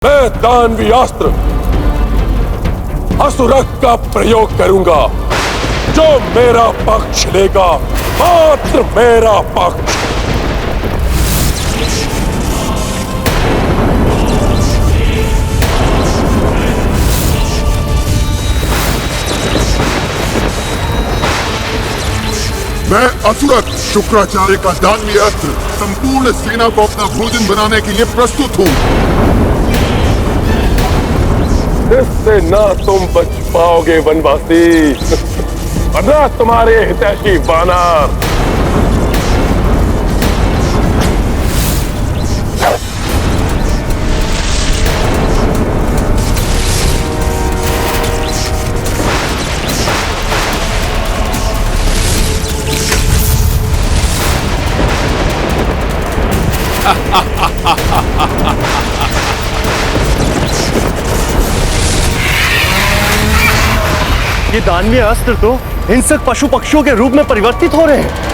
मैं दानवी अस्त्र असुरक का प्रयोग करूंगा। जो मेरा पक्ष लेगा मात्र मेरा पक्ष। मैं असुरक शुक्राचार्य का दानवी अस्त्र संपूर्ण सेना को अपना भोजन बनाने के लिए प्रस्तुत हूँ। इससे ना तुम बच पाओगे वनवासी और ना तुम्हारे हितैषी वानर। ये दानवीय अस्त्र तो हिंसक पशु पक्षियों के रूप में परिवर्तित हो रहे हैं।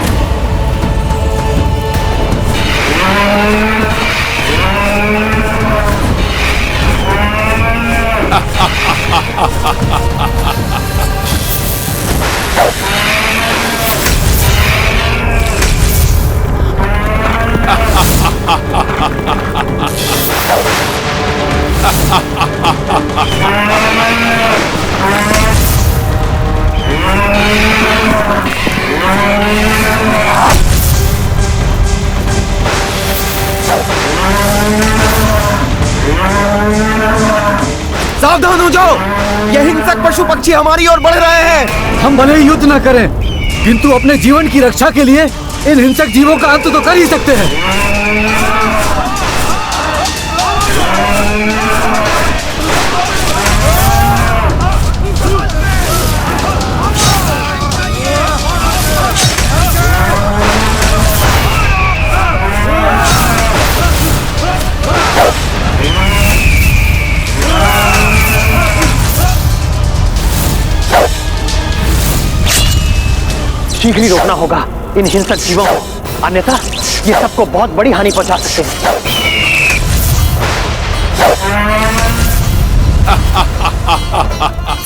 सावधान हो जाओ, ये हिंसक पशु पक्षी हमारी ओर बढ़ रहे हैं। हम भले ही युद्ध न करें, किंतु अपने जीवन की रक्षा के लिए इन हिंसक जीवों का अंत तो कर ही सकते हैं। शीघ्र ही रोकना होगा इन हिंसक जीवों को, अन्यथा ये सबको बहुत बड़ी हानि पहुंचा सकते हैं।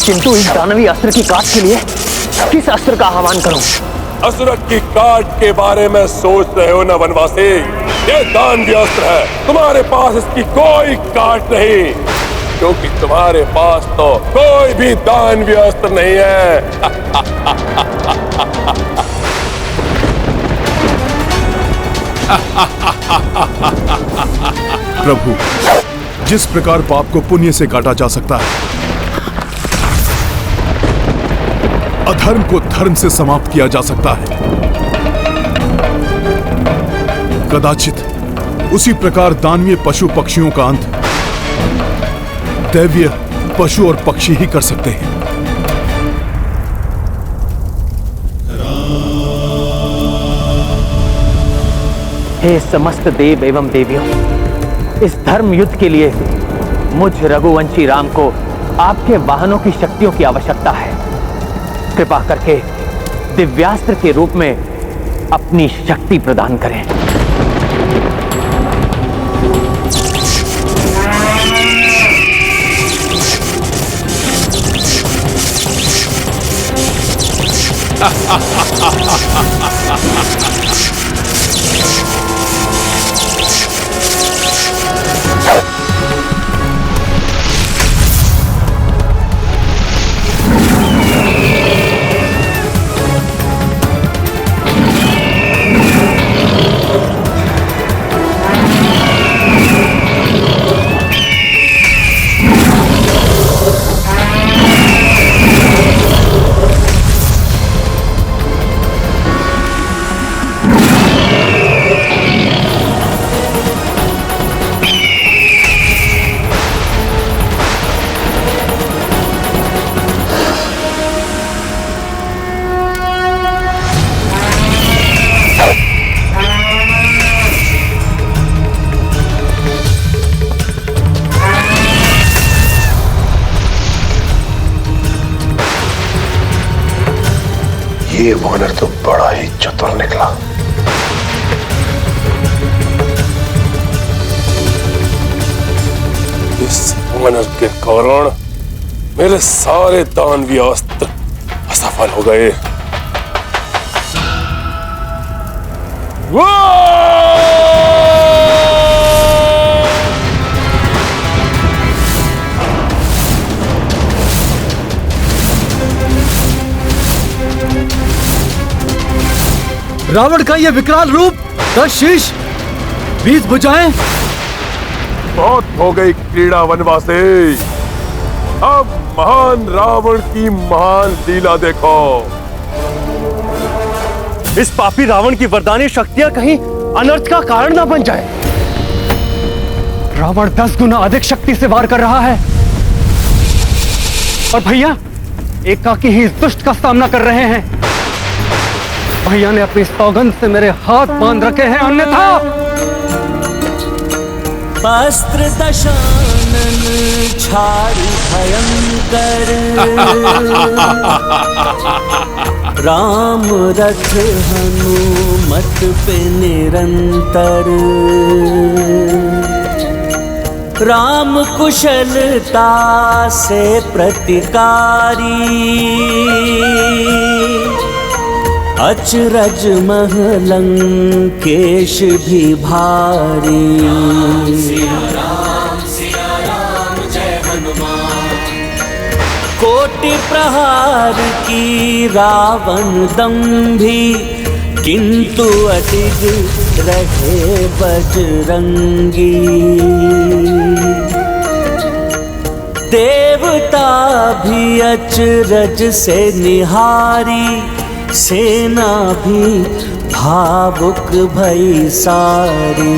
किंतु इस दानवी अस्त्र की काट के लिए किस अस्त्र का आह्वान करूं? असुरक की काट के बारे में सोच रहे हो ना वनवासी? ये दानवी अस्त्र है, तुम्हारे पास इसकी कोई काट नहीं, क्योंकि तुम्हारे पास तो कोई भी दानवी अस्त्र नहीं है। प्रभु, जिस प्रकार पाप को पुण्य से काटा जा सकता है, अधर्म को धर्म से समाप्त किया जा सकता है, कदाचित उसी प्रकार दानवीय पशु पक्षियों का अंत दैवीय पशु और पक्षी ही कर सकते हैं। हे समस्त देव एवं देवियों, इस धर्म युद्ध के लिए मुझ रघुवंशी राम को आपके वाहनों की शक्तियों की आवश्यकता है। कृपा करके दिव्यास्त्र के रूप में अपनी शक्ति प्रदान करें। ये वानर तो बड़ा ही चतुर निकला। इस वानर के कारण मेरे सारे दानवीय अस्त्र असफल हो गए। रावण का ये विकराल रूप, 10 शीश, 20 भुजाएं। बहुत हो गई क्रीड़ा वनवासी, अब महान रावण की महान लीला देखो। इस पापी रावण की वरदानी शक्तियां कहीं अनर्थ का कारण ना बन जाए। रावण 10 गुना अधिक शक्ति से वार कर रहा है और भैया एकाकी ही इस दुष्ट का सामना कर रहे हैं। भैया ने अपनी सौगंध से मेरे हाथ बांध रखे हैं, अन्यथा अस्त्र दशानन छाड़ी भयंकर राम रथ हनुमत पे निरंतर राम कुशलता से प्रतिकारी अचरज महलंकेश भी भारी। सिया राम जय हनुमान। कोटि प्रहार की रावण दंभी किंतु अडिग रहे बजरंगी। देवता भी अचरज से निहारी सेना भी भावुक भई सारी।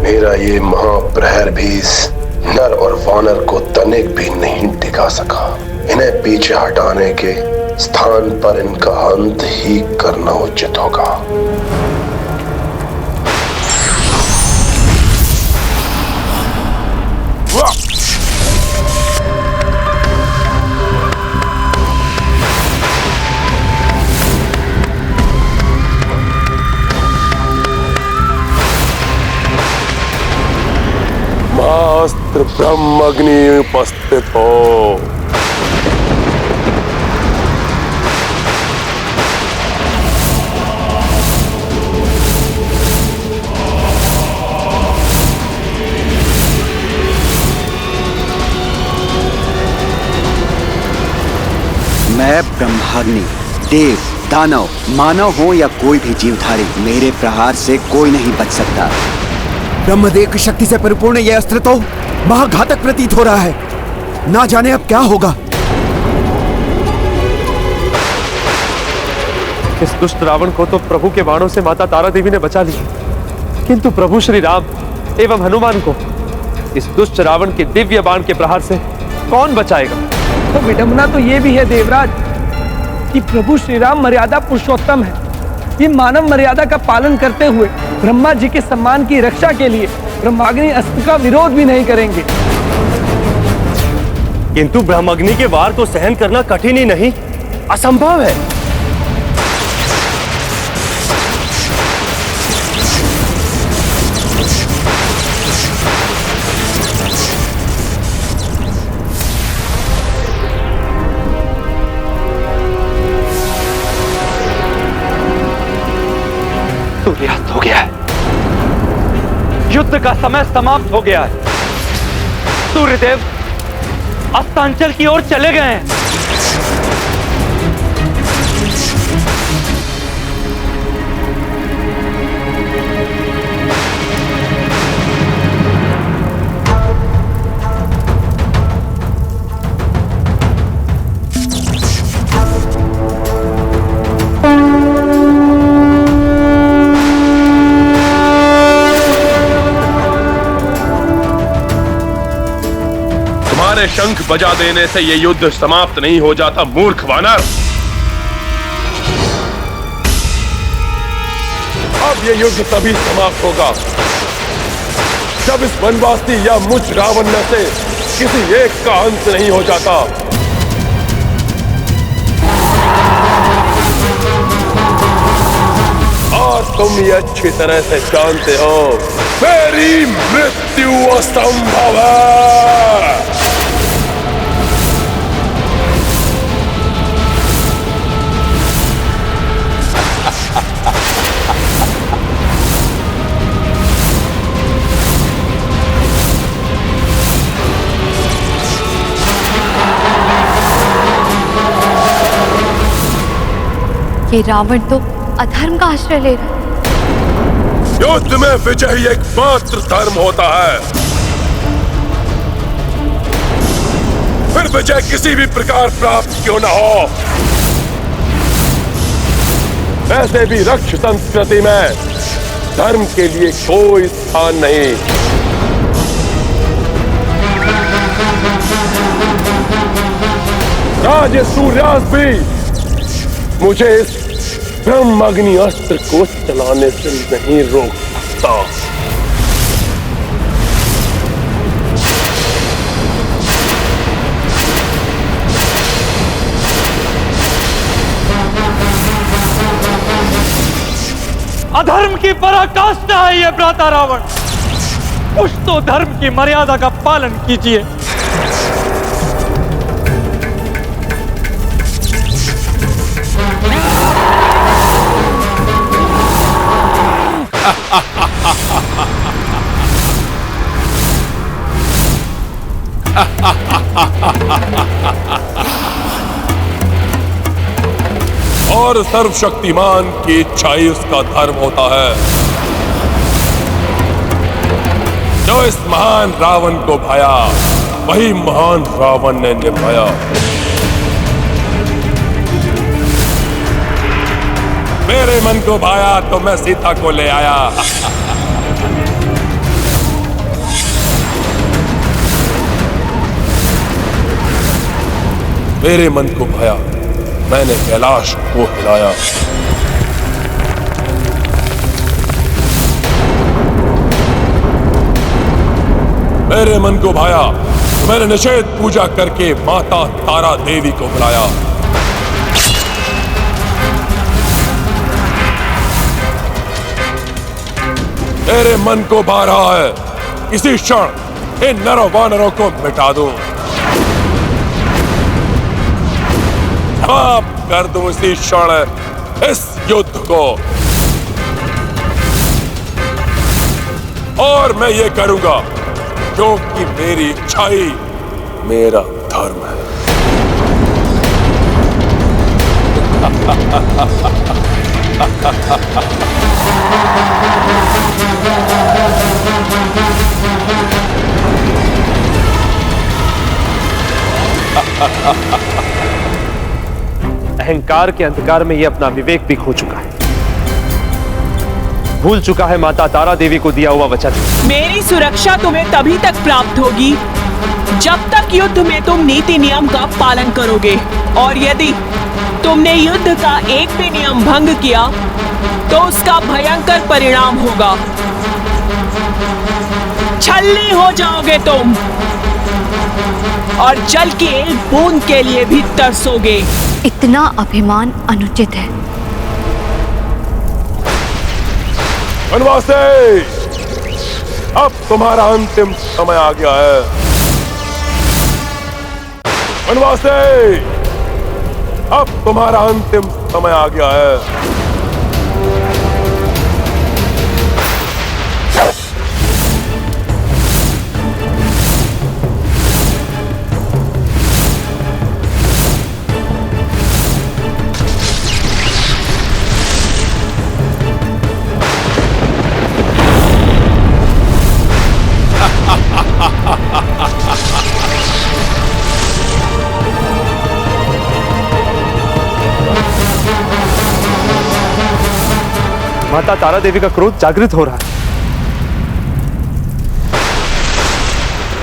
मेरा ये महाप्रहर भी इस नर और वानर को तनिक भी नहीं टिका सका। इन्हें पीछे हटाने के स्थान पर इनका अंत ही करना उचित होगा। अस्त्र ब्रह्मग्नि उपस्थित हो। मैं ब्रह्माग्नि, देव, दानव, मानव हो या कोई भी जीवधारी, मेरे प्रहार से कोई नहीं बच सकता। ब्रह्मदेव की शक्ति से परिपूर्ण यह अस्त्र तो महाघातक प्रतीत हो रहा है। ना जाने अब क्या होगा। इस दुष्ट रावण को तो प्रभु के बाणों से माता तारा देवी ने बचा लिया, किंतु प्रभु श्री राम एवं हनुमान को इस दुष्ट रावण के दिव्य बाण के प्रहार से कौन बचाएगा? तो विडंबना तो ये भी है देवराज कि प्रभु श्री राम मर्यादा पुरुषोत्तम है। ये मानव मर्यादा का पालन करते हुए ब्रह्मा जी के सम्मान की रक्षा के लिए ब्रह्माग्नि अस्त्र का विरोध भी नहीं करेंगे। किंतु ब्रह्माग्नि के वार को सहन करना कठिन ही नहीं, असंभव है। सूर्यास्त हो गया है, युद्ध का समय समाप्त हो गया है। सूर्यदेव अस्तांचल की ओर चले गए हैं। शंख बजा देने से यह युद्ध समाप्त नहीं हो जाता, मूर्ख वानर। अब यह युद्ध तभी समाप्त होगा जब इस वनवासी या मुझ रावण में से किसी एक का अंत नहीं हो जाता। आज तुम ये अच्छी तरह से जानते हो, मेरी मृत्यु असंभव है। ये रावण तो अधर्म का आश्रय ले रहा है। युद्ध में विजय ही एकमात्र धर्म होता है। फिर विजय किसी भी प्रकार प्राप्त क्यों न हो। वैसे भी रक्ष संस्कृति में धर्म के लिए कोई स्थान नहीं। राजे सूर्यास्त भी मुझे इस ब्रह्माग्नि अस्त्र को चलाने से नहीं रोक सकता। अधर्म की पराकाष्ठा है ये भ्राता रावण। कुछ तो धर्म की मर्यादा का पालन कीजिए। और सर्वशक्तिमान की इच्छा ही उसका धर्म होता है। जो इस महान रावण को भाया, वही महान रावण ने निभाया। मेरे मन को भाया तो मैं सीता को ले आया। मेरे मन को भाया, मैंने कैलाश को हिलाया। मेरे मन को भाया तो मैंने निषेध पूजा करके माता तारा देवी को बुलाया। मेरे मन को भा रहा है इसी क्षण इन नरों वानरों को मिटा दूं, समाप्त कर दूं इसी क्षण इस युद्ध को। और मैं ये करूंगा क्योंकि मेरी इच्छा ही मेरा धर्म है। अहंकार के अंधकार में यह अपना विवेक भी खो चुका है। भूल चुका है माता तारा देवी को दिया हुआ वचन। मेरी सुरक्षा तुम्हें तभी तक प्राप्त होगी जब तक युद्ध में तुम नीति नियम का पालन करोगे, और यदि तुमने युद्ध का एक भी नियम भंग किया तो उसका भयंकर परिणाम होगा। छलनी हो जाओगे तुम और जल की एक बूंद के लिए भी तरसोगे। इतना अभिमान अनुचित है। वनवासी, अब तुम्हारा अंतिम समय आ गया है। वनवासी, अब तुम्हारा अंतिम समय आ गया है। माता तारा देवी का क्रोध जागृत हो रहा है।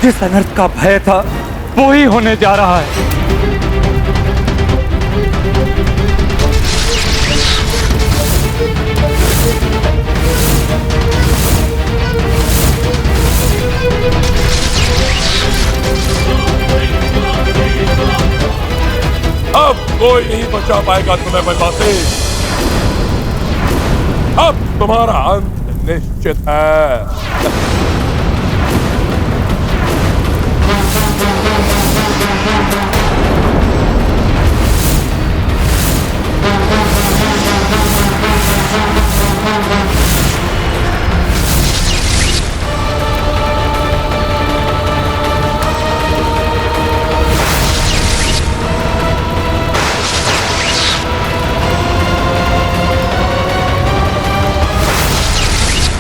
जिस अनर्थ का भय था वो ही होने जा रहा है। अब कोई नहीं बचा पाएगा तुम्हें वनवासी। अब तुम्हारा अंत निश्चित है।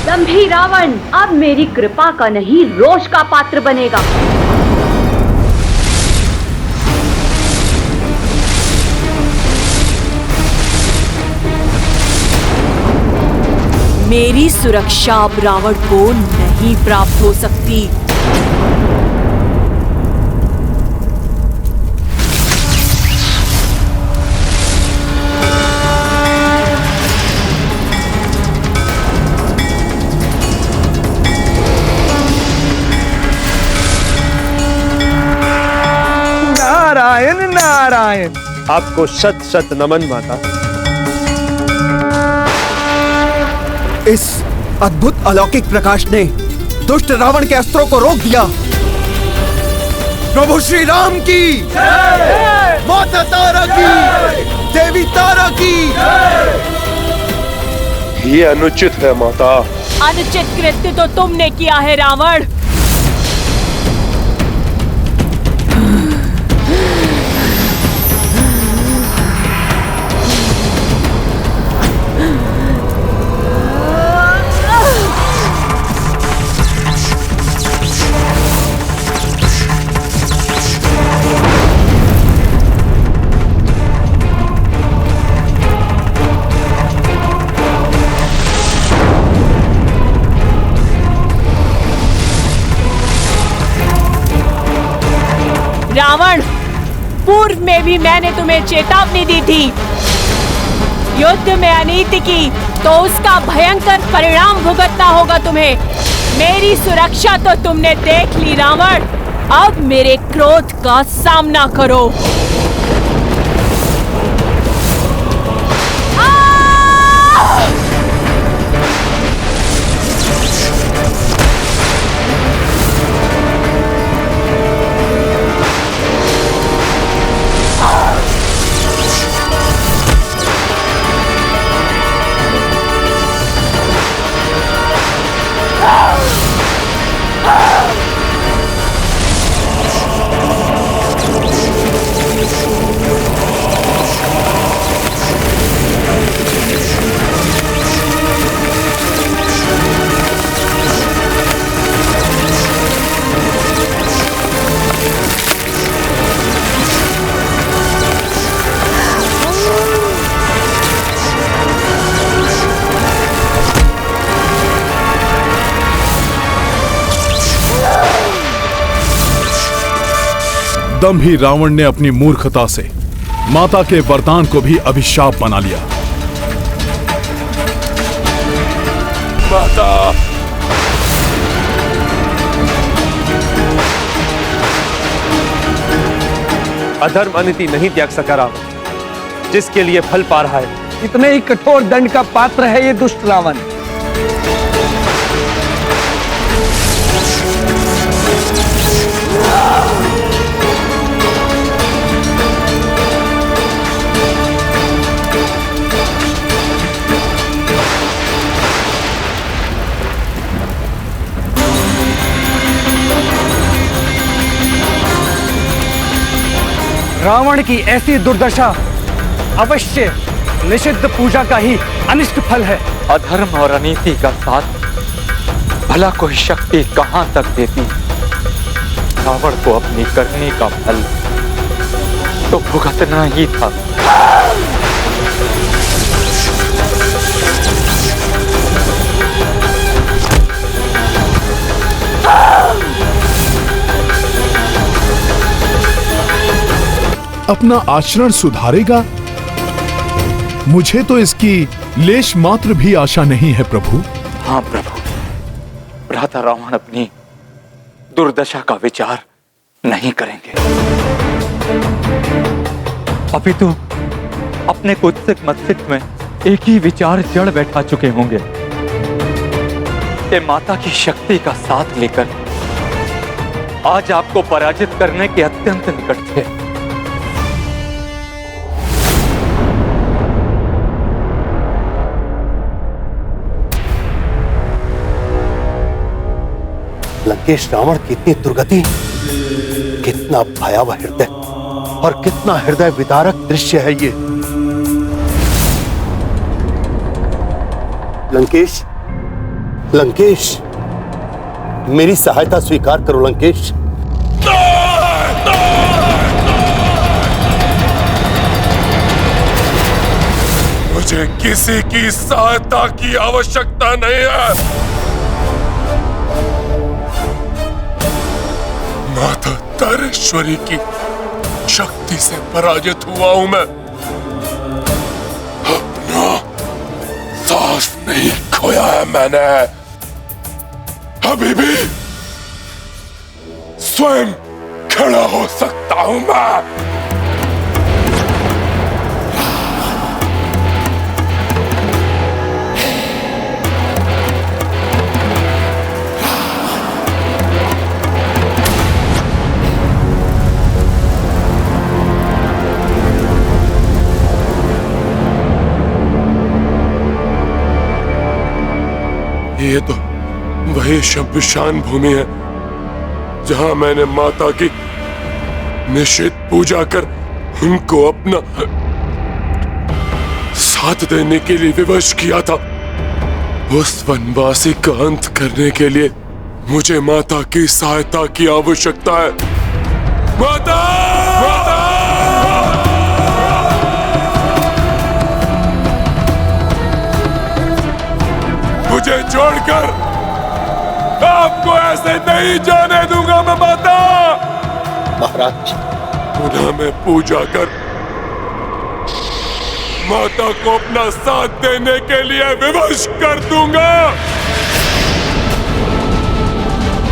दंभी रावण अब मेरी कृपा का नहीं रोष का पात्र बनेगा। मेरी सुरक्षा अब रावण को नहीं प्राप्त हो सकती। नारायण नारायण। आपको शत शत नमन माता। इस अद्भुत अलौकिक प्रकाश ने दुष्ट रावण के अस्त्रों को रोक दिया। प्रभु श्री राम की जय, माता तारा की, देवी तारा की। ये अनुचित है माता। अनुचित कृत्य तो तुमने किया है रावण। रावण, पूर्व में भी मैंने तुम्हें चेतावनी दी थी। युद्ध में अनीति की तो उसका भयंकर परिणाम भुगतना होगा तुम्हें। मेरी सुरक्षा तो तुमने देख ली रावण, अब मेरे क्रोध का सामना करो। दंभी रावण ने अपनी मूर्खता से माता के वरदान को भी अभिशाप बना लिया। माता, अधर्म अनिति नहीं त्याग सका रावण, जिसके लिए फल पा रहा है। इतने ही कठोर दंड का पात्र है ये दुष्ट रावण। रावण की ऐसी दुर्दशा अवश्य निषिद्ध पूजा का ही अनिष्ट फल है। अधर्म और अनीति का साथ भला कोई शक्ति कहां तक देती। रावण को अपनी करनी का फल तो भुगतना ही था। अपना आचरण सुधारेगा? मुझे तो इसकी लेश मात्र भी आशा नहीं है प्रभु। हाँ प्रभु, भ्राता रावण अपनी दुर्दशा का विचार नहीं करेंगे। अपितु अपने कुत्सित मस्तिष्क में एक ही विचार जड़ बैठा चुके होंगे। के माता की शक्ति का साथ लेकर आज आपको पराजित करने के अत्यंत निकट थे। लंकेश, रावण की इतनी दुर्गति, कितना भयावह हृदय और कितना हृदय विदारक दृश्य है ये। लंकेश, लंकेश, मेरी सहायता स्वीकार करो लंकेश। मुझे किसी की सहायता की आवश्यकता नहीं है। माता तारेश्वरी की शक्ति से पराजित हुआ हूं मैं। अपना साहस नहीं खोया है मैंने। अभी भी स्वयं खड़ा हो सकता हूं मैं। ये तो वही शमशान भूमि है जहां मैंने माता की निश्चित पूजा कर उनको अपना साथ देने के लिए विवश किया था। उस वनवासी का अंत करने के लिए मुझे माता की सहायता की आवश्यकता है। माता! माता! मुझे छोड़कर आपको ऐसे नहीं जाने दूंगा मैं माता। महाराज, पुनः मैं पूजा कर माता को अपना साथ देने के लिए विवश कर दूंगा।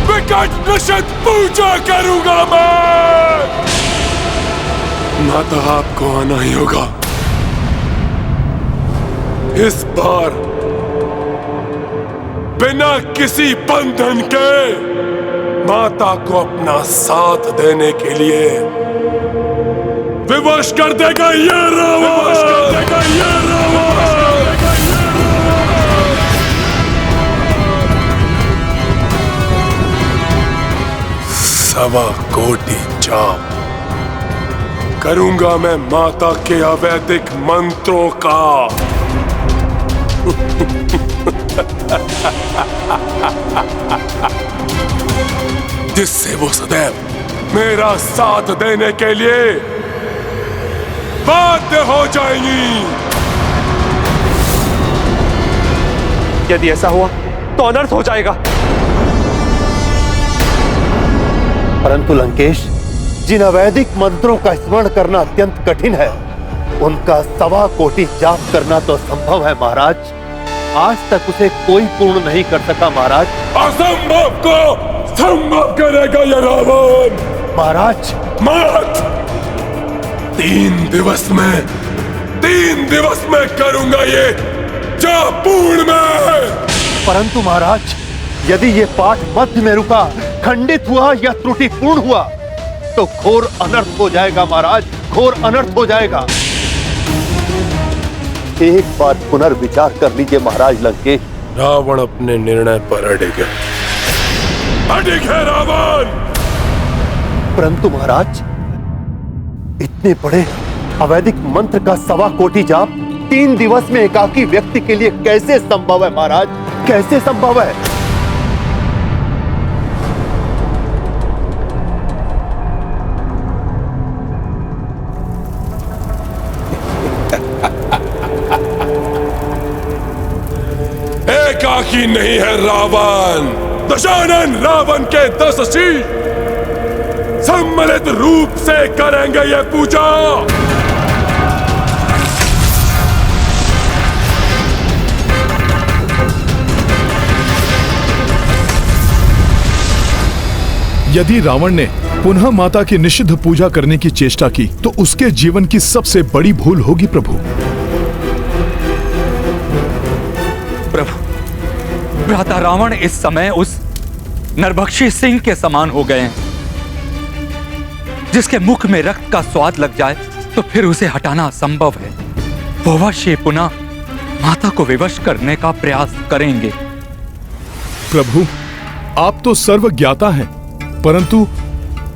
विकट निषिद्ध पूजा करूंगा मैं। माता, आपको आना ही होगा। इस बार बिना किसी बंधन के माता को अपना साथ देने के लिए विवश कर देगा ये रावण। सवा कोटि जाप करूंगा मैं माता के अवैधिक मंत्रों का। जिससे वो सदैव मेरा साथ देने के लिए बाध्य हो जाएंगी। यदि ऐसा हुआ तो अनर्थ हो जाएगा। परंतु लंकेश, जिन अवैधिक मंत्रों का स्मरण करना अत्यंत कठिन है, उनका 1.25 कोटि जाप करना तो संभव है महाराज। आज तक उसे कोई पूर्ण नहीं कर सका महाराज। असंभव को संभव करेगा ये रावण। महाराज मत! 3 दिवस में करूंगा ये जाप पूर्ण में। परंतु महाराज, यदि ये पाठ मध्य में रुका, खंडित हुआ या त्रुटिपूर्ण हुआ तो घोर अनर्थ हो जाएगा महाराज, घोर अनर्थ हो जाएगा। एक बार पुनर्विचार कर लीजिए महाराज लंकेश। रावण अपने निर्णय पर अड़िग है। अड़िग है रावण। परंतु महाराज, इतने बड़े अवैधिक मंत्र का 1.25 कोटि जाप 3 दिवस में एकाकी व्यक्ति के लिए कैसे संभव है महाराज, कैसे संभव है? एकाकी नहीं है रावण। दशानन रावण के 10 शीश सम्मिलित रूप से करेंगे ये पूजा। यदि रावण ने पुनः माता की निषिद्ध पूजा करने की चेष्टा की तो उसके जीवन की सबसे बड़ी भूल होगी प्रभु। भ्राता रावण इस समय उस नरभक्षी सिंह के समान हो गए हैं, जिसके मुख में रक्त का स्वाद लग जाए तो फिर उसे हटाना असंभव है। वो अवश्य पुनः माता को विवश करने का प्रयास करेंगे। प्रभु, आप तो सर्वज्ञाता हैं, परंतु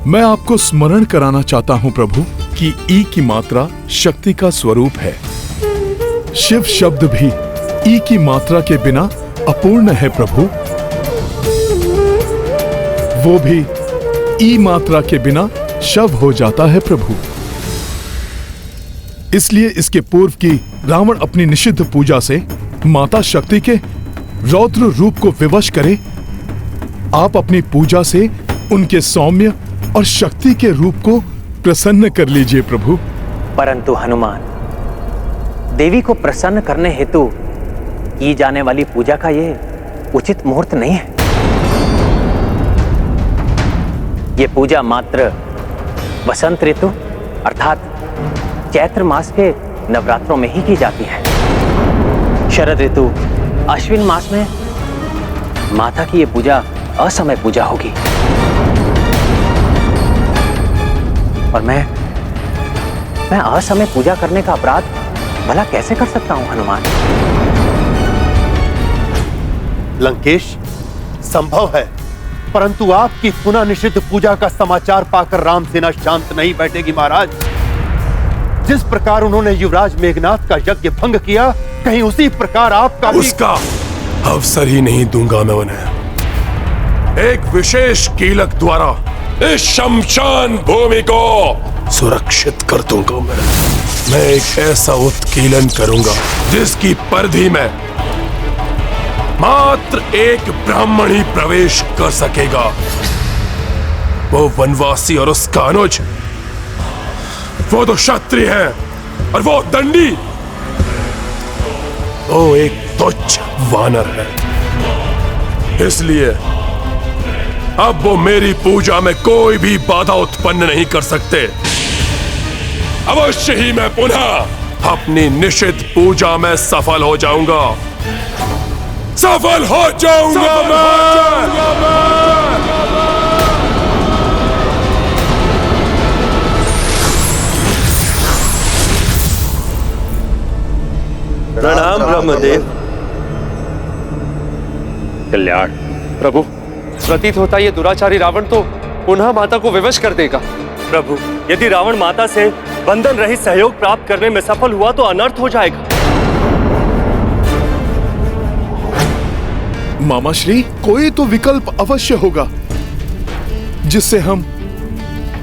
मैं आपको स्मरण कराना चाहता हूं प्रभु कि ई की मात्रा शक्ति का स्वरूप है। शिव शब्द भी ई की मात्रा के बिना अपूर्ण है प्रभु। वो भी ई मात्रा के बिना शव हो जाता है प्रभु। इसलिए इसके पूर्व की रावण अपनी निषिद्ध पूजा से माता शक्ति के रौद्र रूप को विवश करे, आप अपनी पूजा से उनके सौम्य और शक्ति के रूप को प्रसन्न कर लीजिए प्रभु। परंतु हनुमान, देवी को प्रसन्न करने हेतु की जाने वाली पूजा का यह उचित मुहूर्त नहीं है। ये पूजा मात्र वसंत ऋतु अर्थात चैत्र मास के नवरात्रों में ही की जाती है। शरद ऋतु अश्विन मास में माता की ये पूजा असमय पूजा होगी। और मैं असमय पूजा करने का अपराध भला कैसे कर सकता हूं हनुमान? लंकेश, संभव है, परंतु आपकी पुनः निषिद्ध पूजा का समाचार पाकर रामसेना शांत नहीं बैठेगी महाराज। जिस प्रकार उन्होंने युवराज मेघनाथ का यज्ञ भंग किया, कहीं उसी प्रकार आपका भी... उसका अवसर ही नहीं दूंगा मैं उन्हें। एक विशेष कीलक द्वारा इस शमशान भूमि को सुरक्षित कर दूंगा मैं एक ऐसा उत्कीलन करूंगा जिसकी परिधि में मात्र एक ब्राह्मण ही प्रवेश कर सकेगा। वो वनवासी और उसका अनुज, वो तो क्षत्रिय है और वो दंडी, वो एक तुच्छ वानर है। इसलिए अब वो मेरी पूजा में कोई भी बाधा उत्पन्न नहीं कर सकते। अवश्य ही मैं पुनः अपनी निषिद्ध पूजा में सफल हो जाऊंगा। सफल हो जाऊंगा मैं। प्रणाम ब्रह्मदेव। कल्याण प्रभु, प्रतीत होता है ये दुराचारी रावण तो पुनः माता को विवश कर देगा। प्रभु, यदि रावण माता से बंधन रहित सहयोग प्राप्त करने में सफल हुआ तो अनर्थ हो जाएगा। मामा श्री, कोई तो विकल्प अवश्य होगा जिससे हम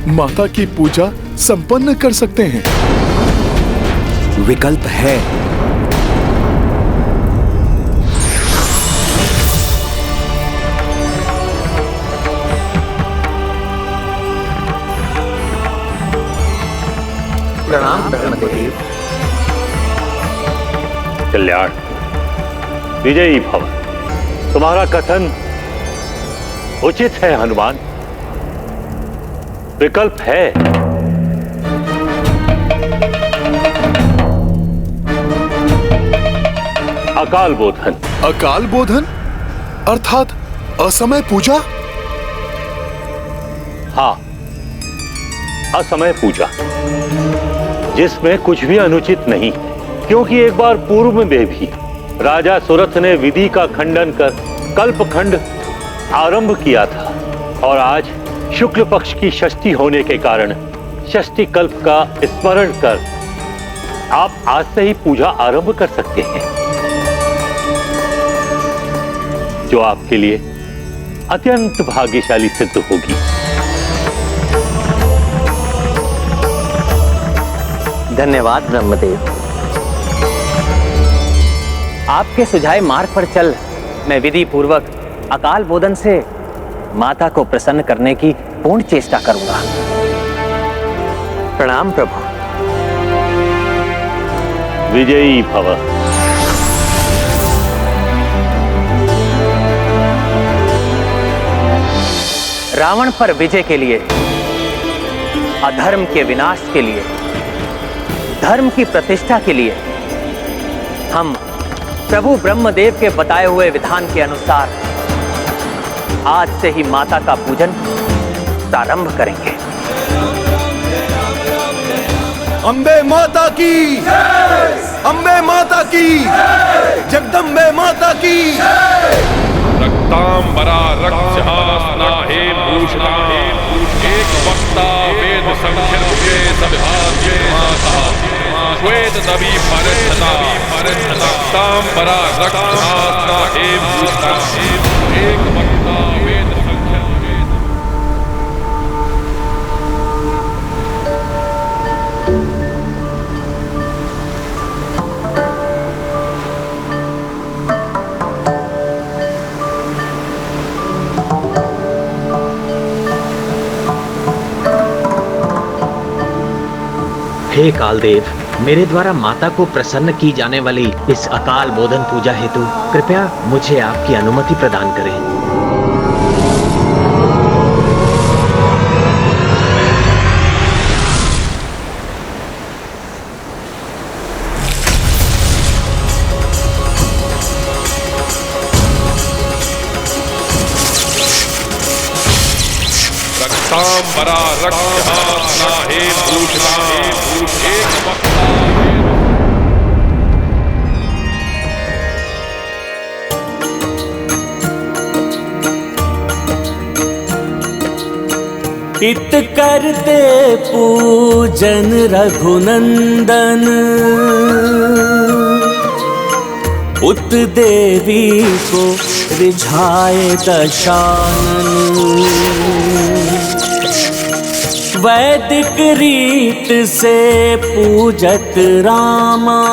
माता की पूजा संपन्न कर सकते हैं। विकल्प है। प्रणाम ब्रह्मदेव। कल्याण, विजयी भव। तुम्हारा कथन उचित है हनुमान। विकल्प है। अकाल बोधन। अकाल बोधन अर्थात असमय पूजा? हाँ, असमय पूजा, जिसमें कुछ भी अनुचित नहीं, क्योंकि एक बार पूर्व में भी राजा सुरथ ने विधि का खंडन कर कल्पखंड आरंभ किया था और आज शुक्ल पक्ष की षष्ठी होने के कारण षष्ठी कल्प का स्मरण कर आप आज से ही पूजा आरंभ कर सकते हैं, जो आपके लिए अत्यंत भाग्यशाली सिद्ध होगी। धन्यवाद ब्रह्मदेव। आपके सुझाए मार्ग पर चल मैं विधि पूर्वक अकाल बोधन से माता को प्रसन्न करने की पूर्ण चेष्टा करूंगा। प्रणाम प्रभु। विजयी भव। रावण पर विजय के लिए, अधर्म के विनाश के लिए, धर्म की प्रतिष्ठा के लिए हम प्रभु ब्रह्मदेव के बताए हुए विधान के अनुसार आज से ही माता का पूजन प्रारंभ करेंगे। अम्बे माता की, अम्बे माता की, जगदम्बे माता की। रक्तांबरा रक्तहासना हे भूषणा एक वक्ता वेद संख्य सभाज्य माता श्वेत नबी परच्छता रक्तांबरा रक्तहासना हे भूषणा एक वक्ता वेद संख्य। हे कालदेव, मेरे द्वारा माता को प्रसन्न की जाने वाली इस अकाल बोधन पूजा हेतु कृपया मुझे आपकी अनुमति प्रदान करें। रक्तांबरा रक्तहासना हे भूषणा एक वक्ता इत करते पूजन रघुनंदन उत देवी को रिझाए दशानन। वैदिक रीत से पूजत रामा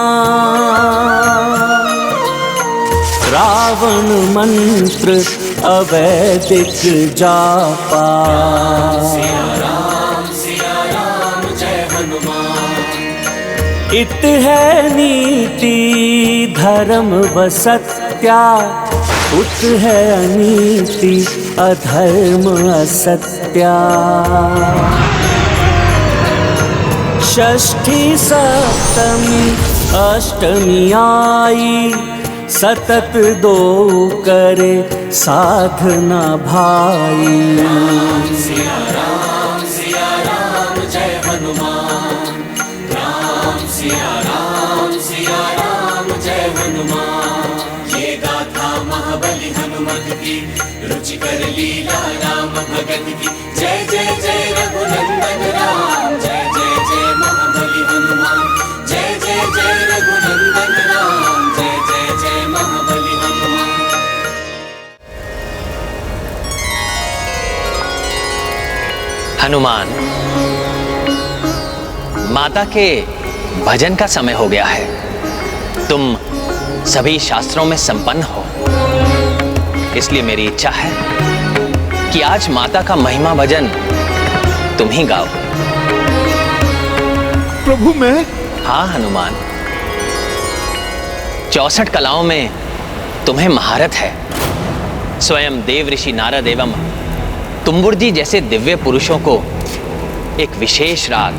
रावण मंत्र अवैदिक जापा। सिया राम जय हनुमान। इत है नीति धर्म व सत्या उत है अनीति अधर्म असत्या। षष्ठी सप्तमी अष्टमी आई सतत दो करे साधना भाई। सिया राम जय हनुमान। राम सिया राम जय हनुमान। ये गाथा महाबली हनुमत की रुचिकर लीला राम भगत की। जय जय जय रघुनंदन राम जय जय जय महाबली हनुमान। जय जय जय रघुनंदन राम जय जय जय महाबली हनुमान। हनुमान, माता के भजन का समय हो गया है। तुम सभी शास्त्रों में संपन्न हो, इसलिए मेरी इच्छा है कि आज माता का महिमा भजन तुम ही गाओ। प्रभु मैं? हाँ हनुमान, 64 कलाओं में तुम्हें महारत है। स्वयं देव ऋषि नारद एवं तुम्बुर जी जैसे दिव्य पुरुषों को एक विशेष राग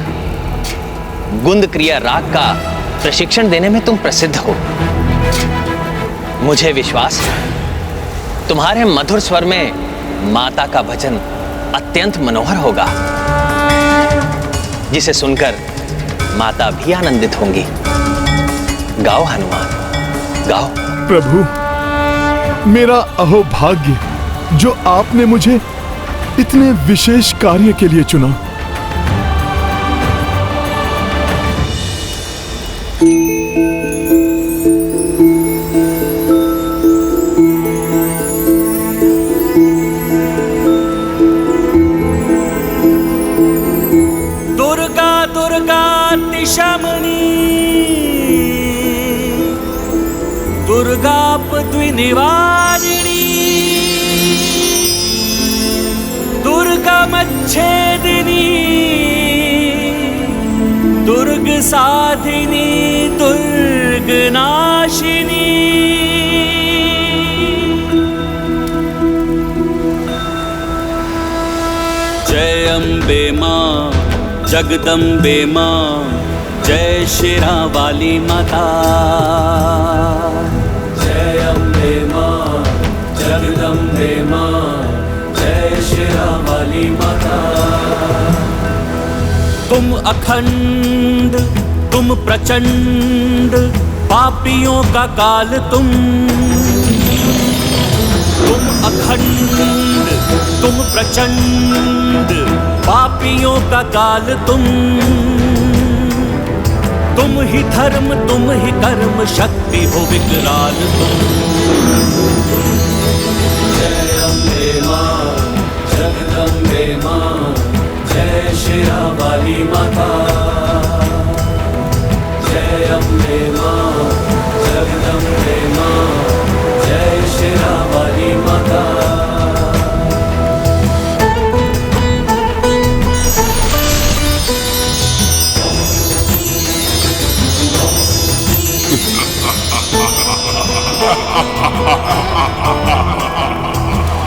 गुंद क्रिया राग का प्रशिक्षण देने में तुम प्रसिद्ध हो। मुझे विश्वास है तुम्हारे मधुर स्वर में माता का भजन अत्यंत मनोहर होगा, जिसे सुनकर माता भी आनंदित होंगी। गाओ हनुमान, गाओ। प्रभु, मेरा अहोभाग्य जो आपने मुझे इतने विशेष कार्य के लिए चुना। दुर्गा दुर्गा तिशमनी दुर्गापद्विनिवारिणी दुर्गमच्छेदिनी दुर्ग साधिनी दुर्गनाशिनी। जय अम्बे माँ जगदम्बे माँ जय शेरा वाली माता। जय अम्बे मां जगदम्बे मां, जय शेरावाली माता। तुम अखंड तुम प्रचंड, पापियों का काल तुम अखंड तुम प्रचंड, पापियों का काल तुम ही धर्म तुम ही कर्म, शक्ति हो विकराल तुम। जय अम्बे मां जगदम्बे मां, जय शेरावाली माता। जय अम्बे मां जगदम्बे मां, जय शेरावाली माता।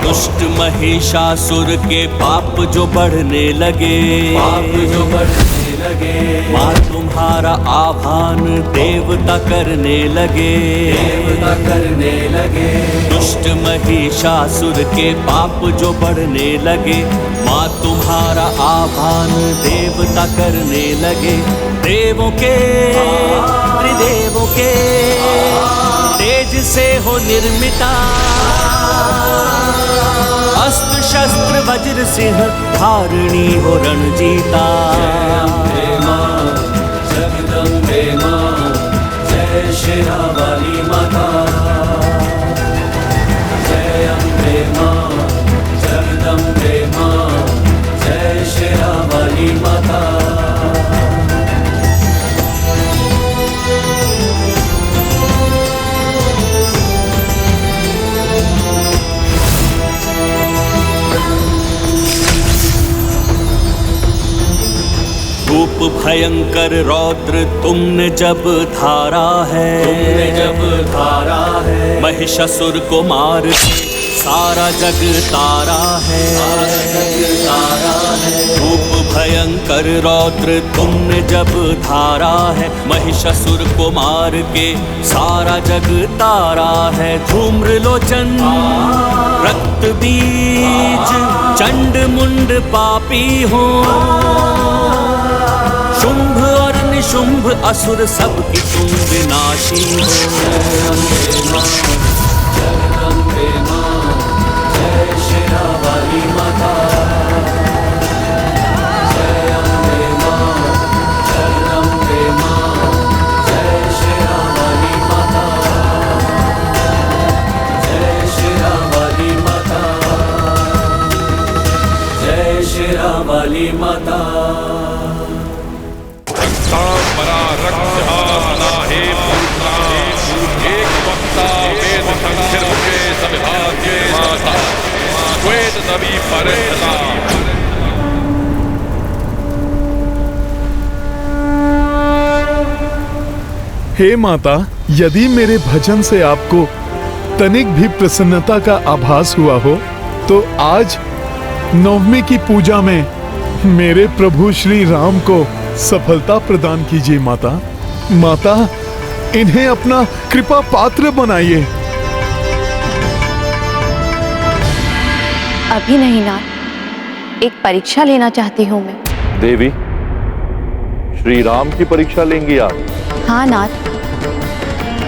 दुष्ट महिषासुर के पाप जो बढ़ने लगे, माँ तुम्हारा आह्वान देवता करने लगे। दुष्ट महिषासुर के पाप जो बढ़ने लगे, माँ तुम्हारा आह्वान देवता करने लगे। देवों के त्रिदेवों के तेज से हो निर्मिता, अस्त्र शस्त्र वज्र सिंह धारणी हो रणजीता। जय मां जगदम्बे मां, जय शेरावाली माता। जय अम्बे मां जगदम्बे मां, जय शेरावाली माता। रूप भयंकर रौद्र तुमने जब धारा है, महिषासुर को मार सारा जग तारा है। रूप भयंकर रौद्र तुमने जब धारा है, महिषासुर को मार के सारा जग तारा है। धूम्र लोचन रक्त बीज चंड मुंड पापी हो, शुंभ और निशुंभ असुर सबकी तुम विनाशी हो। जगदम्बे मां, जय शेरावाली माता। जय अम्बे मां जगदम्बे मां, जय शेरावाली माता। जय शेरावाली माता, जय शेरावाली माता। बड़ा रक्षासना हे पूर्णा, एक वक्ता वेद संख्य मुझे सविभाग्य माता, श्वेत नबी परिणता। हे माता, यदि मेरे भजन से आपको तनिक भी प्रसन्नता का आभास हुआ हो, तो आज नवमी की पूजा में मेरे प्रभु श्री राम को सफलता प्रदान कीजिए माता। माता, इन्हें अपना कृपा पात्र बनाइए। अभी नहीं नाथ, एक परीक्षा लेना चाहती हूँ मैं। देवी, श्री राम की परीक्षा लेंगी आप? हाँ नाथ,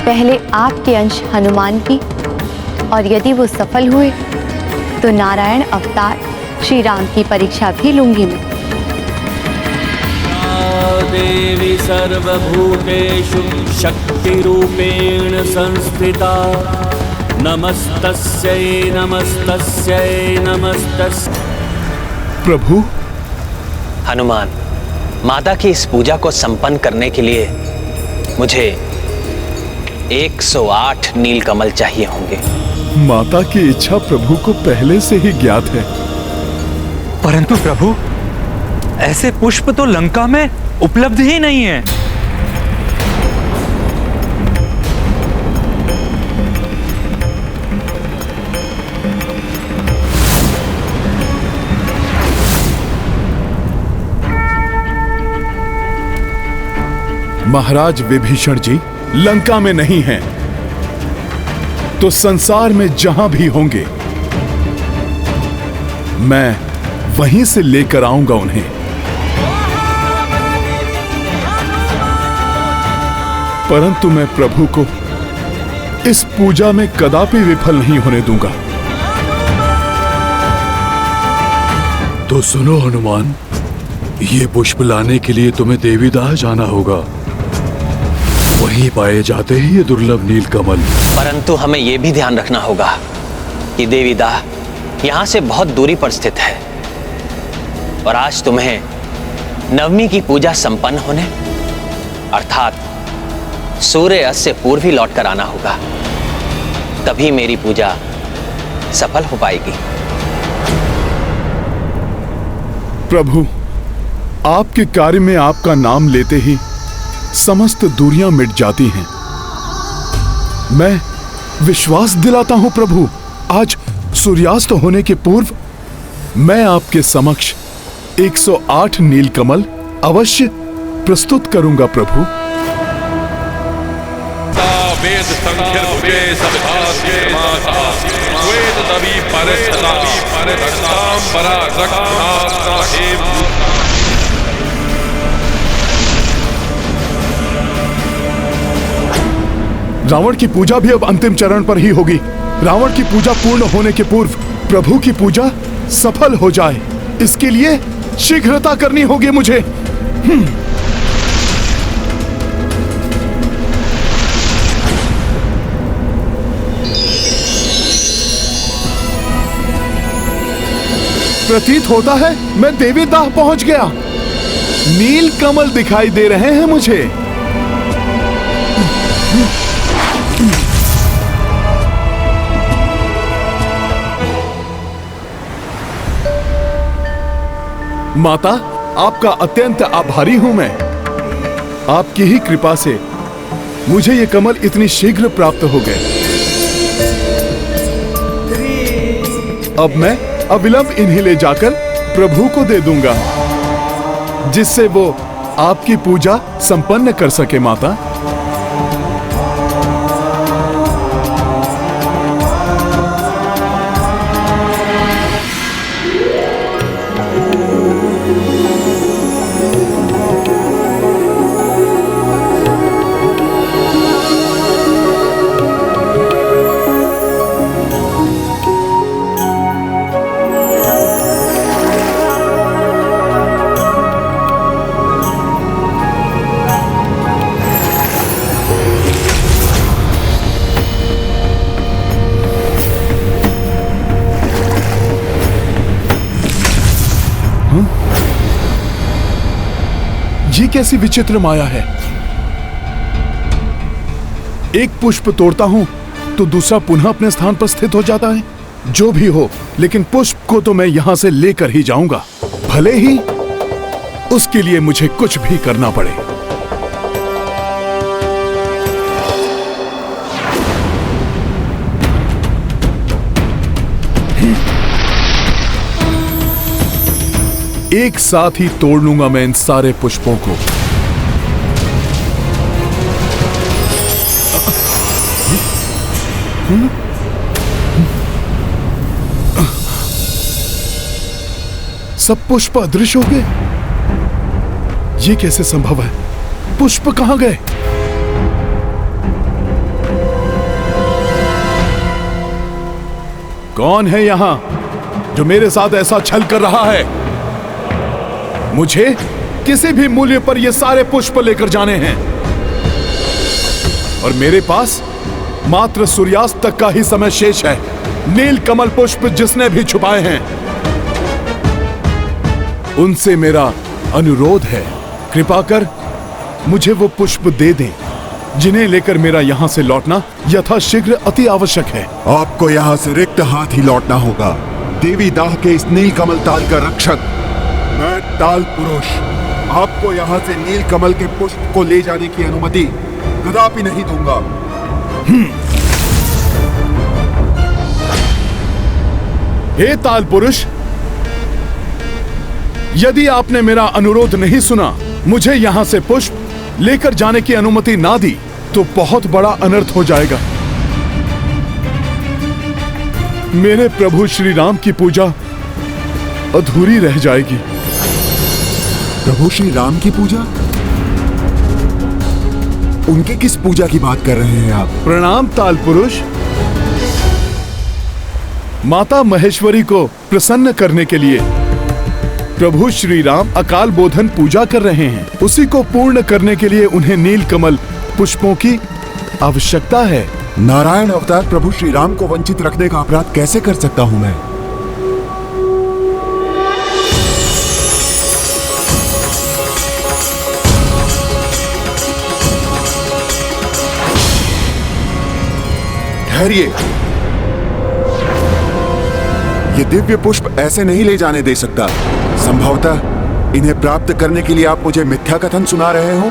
पहले आपके अंश हनुमान की, और यदि वो सफल हुए तो नारायण अवतार श्री राम की परीक्षा भी लूंगी मैं। देवी सर्वभूतेषु शक्तिरूपेण संस्थिता, नमस्तस्यै नमस्तस्यै नमस्तस्यै। प्रभु, हनुमान, माता की इस पूजा को संपन्न करने के लिए मुझे 108 नीलकमल चाहिए होंगे। माता की इच्छा प्रभु को पहले से ही ज्ञात है। परंतु प्रभु, ऐसे पुष्प तो लंका में उपलब्ध ही नहीं है। महाराज विभीषण जी लंका में नहीं हैं। तो संसार में जहां भी होंगे मैं वहीं से लेकर आऊंगा उन्हें। परंतु मैं प्रभु को इस पूजा में कदापि विफल नहीं होने दूंगा। तो सुनो हनुमान, ये पुष्प लाने के लिए तुम्हें देवीदाह जाना होगा। वहीं पाए जाते हैं ये दुर्लभ नीलकमल। परंतु हमें यह भी ध्यान रखना होगा कि देवीदाह यहाँ से बहुत दूरी पर स्थित है और आज तुम्हें नवमी की पूजा संपन्न होने अर्थात सूर्य अस्त से पूर्व ही लौट कर आना होगा, तभी मेरी पूजा सफल हो पाएगी। प्रभु, आपके कार्य में आपका नाम लेते ही समस्त दूरियां मिट जाती हैं। मैं विश्वास दिलाता हूं प्रभु, आज सूर्यास्त होने के पूर्व मैं आपके समक्ष 108 नीलकमल अवश्य प्रस्तुत करूंगा प्रभु। वेद संख्य भुजे सभास्ये माता वेद दवी परसदा रक्तांबरा रक्तास्ता हेम। रावण की पूजा भी अब अंतिम चरण पर ही होगी। रावण की पूजा पूर्ण होने के पूर्व प्रभु की पूजा सफल हो जाए, इसके लिए शीघ्रता करनी होगी मुझे। प्रतीत होता है मैं देवीदाह पहुंच गया। नील कमल दिखाई दे रहे हैं मुझे। माता, आपका अत्यंत आभारी हूं मैं। आपकी ही कृपा से मुझे ये कमल इतनी शीघ्र प्राप्त हो गए। अब मैं अविलंब इन्हें ले जाकर प्रभु को दे दूंगा, जिससे वो आपकी पूजा संपन्न कर सके। माता, ये कैसी विचित्र माया है। एक पुष्प तोड़ता हूं तो दूसरा पुनः अपने स्थान पर स्थित हो जाता है। जो भी हो, लेकिन पुष्प को तो मैं यहां से लेकर ही जाऊंगा, भले ही उसके लिए मुझे कुछ भी करना पड़े। एक साथ ही तोड़ लूंगा मैं इन सारे पुष्पों को। सब पुष्प अदृश्य हो गए। ये कैसे संभव है? पुष्प कहां गए? कौन है यहां जो मेरे साथ ऐसा छल कर रहा है? मुझे किसी भी मूल्य पर ये सारे पुष्प लेकर जाने हैं और मेरे पास मात्र सूर्यास्त तक का ही समय शेष है। नील कमल पुष्प जिसने भी छुपाए हैं, उनसे मेरा अनुरोध है, कृपा कर मुझे वो पुष्प दे दें, जिन्हें लेकर मेरा यहां से लौटना यथाशीघ्र अति आवश्यक है। आपको यहाँ से रिक्त हाथ ही लौटना होगा। देवी दाह के इस नील कमल ताल का रक्षक मैं ताल पुरुष आपको यहाँ से नील कमल के पुष्प को ले जाने की अनुमति कदापि नहीं दूंगा। हे ताल पुरुष, यदि आपने मेरा अनुरोध नहीं सुना, मुझे यहां से पुष्प लेकर जाने की अनुमति ना दी, तो बहुत बड़ा अनर्थ हो जाएगा। मेरे प्रभु श्री राम की पूजा अधूरी रह जाएगी। प्रभु श्री राम की पूजा? उनकी किस पूजा की बात कर रहे हैं आप? प्रणाम ताल पुरुष। माता महेश्वरी को प्रसन्न करने के लिए प्रभु श्री राम अकाल बोधन पूजा कर रहे हैं। उसी को पूर्ण करने के लिए उन्हें नीलकमल पुष्पों की आवश्यकता है। नारायण अवतार प्रभु श्री राम को वंचित रखने का अपराध कैसे कर सकता हूं मैं? ठहरिए, ये दिव्य पुष्प ऐसे नहीं ले जाने दे सकता। संभवतः इन्हें प्राप्त करने के लिए आप मुझे मिथ्या कथन सुना रहे हो।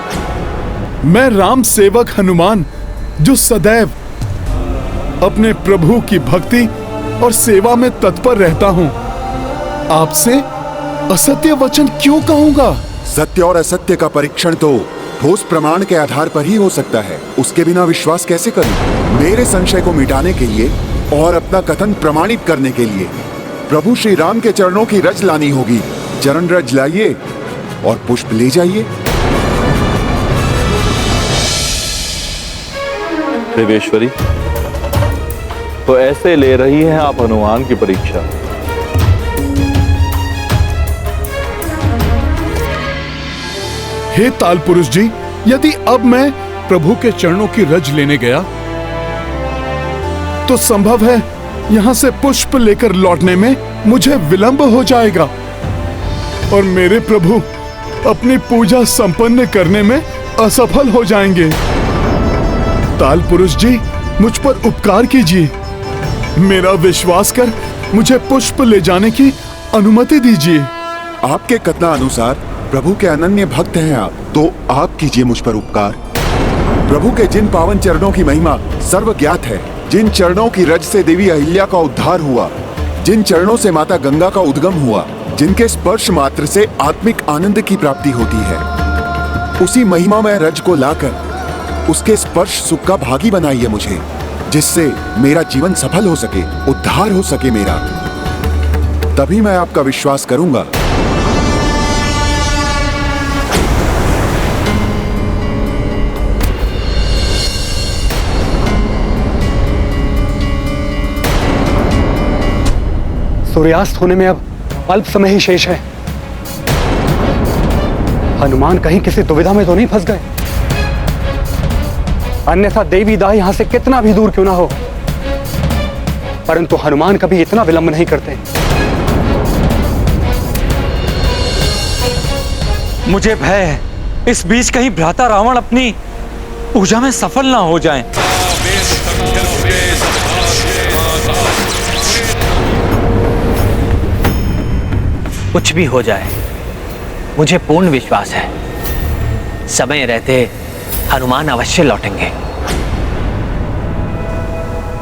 मैं राम सेवक हनुमान, जो सदैव अपने प्रभु की भक्ति और सेवा में तत्पर रहता हूं, आपसे असत्य वचन क्यों कहूंगा? सत्य और असत्य का परीक्षण तो ठोस प्रमाण के आधार पर ही हो सकता है। उसके बिना विश्वास कैसे करूं? मेरे संशय को मिटाने के लिए और अपना कथन प्रमाणित करने के लिए प्रभु श्री राम के चरणों की रज लानी होगी। चरण रज लाइए और पुष्प ले जाइए। देवेश्वरी, तो ऐसे ले रही हैं आप हनुमान की परीक्षा? हे ताल पुरुष जी, यदि अब मैं प्रभु के चरणों की रज लेने गया तो संभव है यहां से पुष्प लेकर लौटने में मुझे विलंब हो जाएगा और मेरे प्रभु अपनी पूजा संपन्न करने में असफल हो जाएंगे। ताल पुरुष जी, मुझ पर उपकार कीजिए। मेरा विश्वास कर मुझे पुष्प ले जाने की अनुमति दीजिए। आपके कथना अनुसार प्रभु के अनन्य भक्त हैं आप, तो आप कीजिए मुझ पर उपकार। प्रभु के जिन पावन चरणों की महिमा सर्वज्ञात है, जिन चरणों की रज से देवी अहिल्या का उद्धार हुआ, जिन चरणों से माता गंगा का उद्गम हुआ, जिनके स्पर्श मात्र से आत्मिक आनंद की प्राप्ति होती है, उसी महिमा में रज को लाकर उसके स्पर्श सुख का भागी बनाइए मुझे, जिससे मेरा जीवन सफल हो सके, उद्धार हो सके मेरा। तभी मैं आपका विश्वास करूंगा। सूर्यास्त होने में अब अल्प समय ही शेष है। हनुमान कहीं किसी दुविधा में तो नहीं फंस गए? अन्यथा देवी दाह यहां से कितना भी दूर क्यों ना हो, परंतु हनुमान कभी इतना विलंब नहीं करते। मुझे भय है इस बीच कहीं भ्राता रावण अपनी पूजा में सफल ना हो जाएं। कुछ भी हो जाए, मुझे पूर्ण विश्वास है समय रहते हनुमान अवश्य लौटेंगे।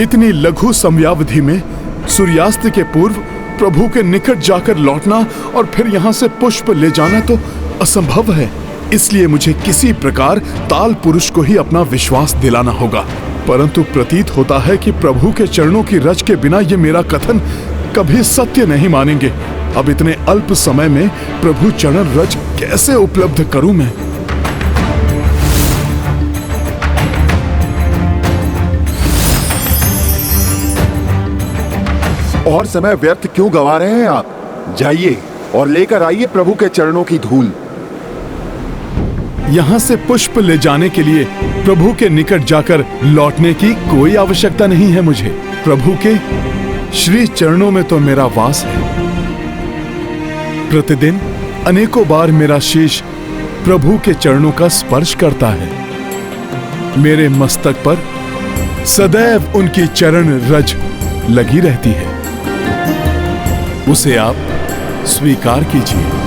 इतनी लघु समयावधि में सूर्यास्त के पूर्व प्रभु के निकट जाकर लौटना और फिर यहाँ से पुष्प ले जाना तो असंभव है। इसलिए मुझे किसी प्रकार ताल पुरुष को ही अपना विश्वास दिलाना होगा। परंतु प्रतीत होता है कि प्रभु के चरणों की रज के बिना ये मेरा कथन कभी सत्य नहीं मानेंगे। अब इतने अल्प समय में प्रभु चरण रज कैसे उपलब्ध करूं मैं? और समय व्यर्थ क्यों गंवा रहे हैं आप? जाइए और लेकर आइए प्रभु के चरणों की धूल। यहाँ से पुष्प ले जाने के लिए प्रभु के निकट जाकर लौटने की कोई आवश्यकता नहीं है मुझे। प्रभु के श्री चरणों में तो मेरा वास है। प्रतिदिन अनेकों बार मेरा शीश प्रभु के चरणों का स्पर्श करता है। मेरे मस्तक पर सदैव उनकी चरण रज लगी रहती है। उसे आप स्वीकार कीजिए।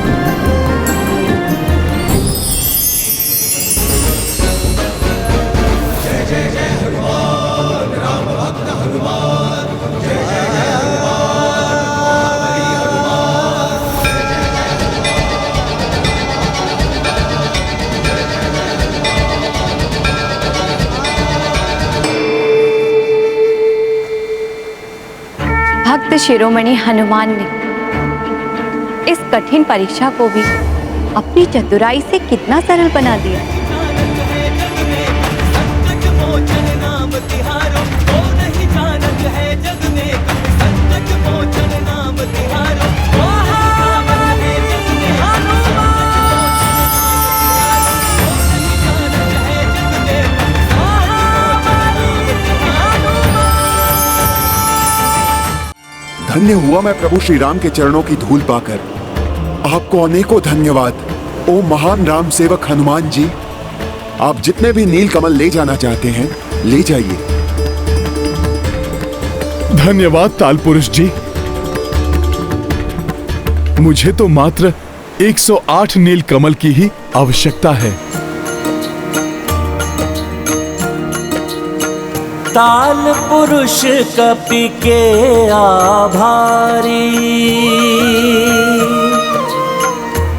शिरोमणि हनुमान ने इस कठिन परीक्षा को भी अपनी चतुराई से कितना सरल बना दिया। धन्य हुआ मैं प्रभु श्री राम के चरणों की धूल पाकर। आपको अनेकों धन्यवाद ओ महान राम सेवक हनुमान जी। आप जितने भी नील कमल ले जाना चाहते हैं ले जाइए। धन्यवाद ताल पुरुष जी। मुझे तो मात्र 108 नील कमल की ही आवश्यकता है। ताल पुरुष कपि के आभारी,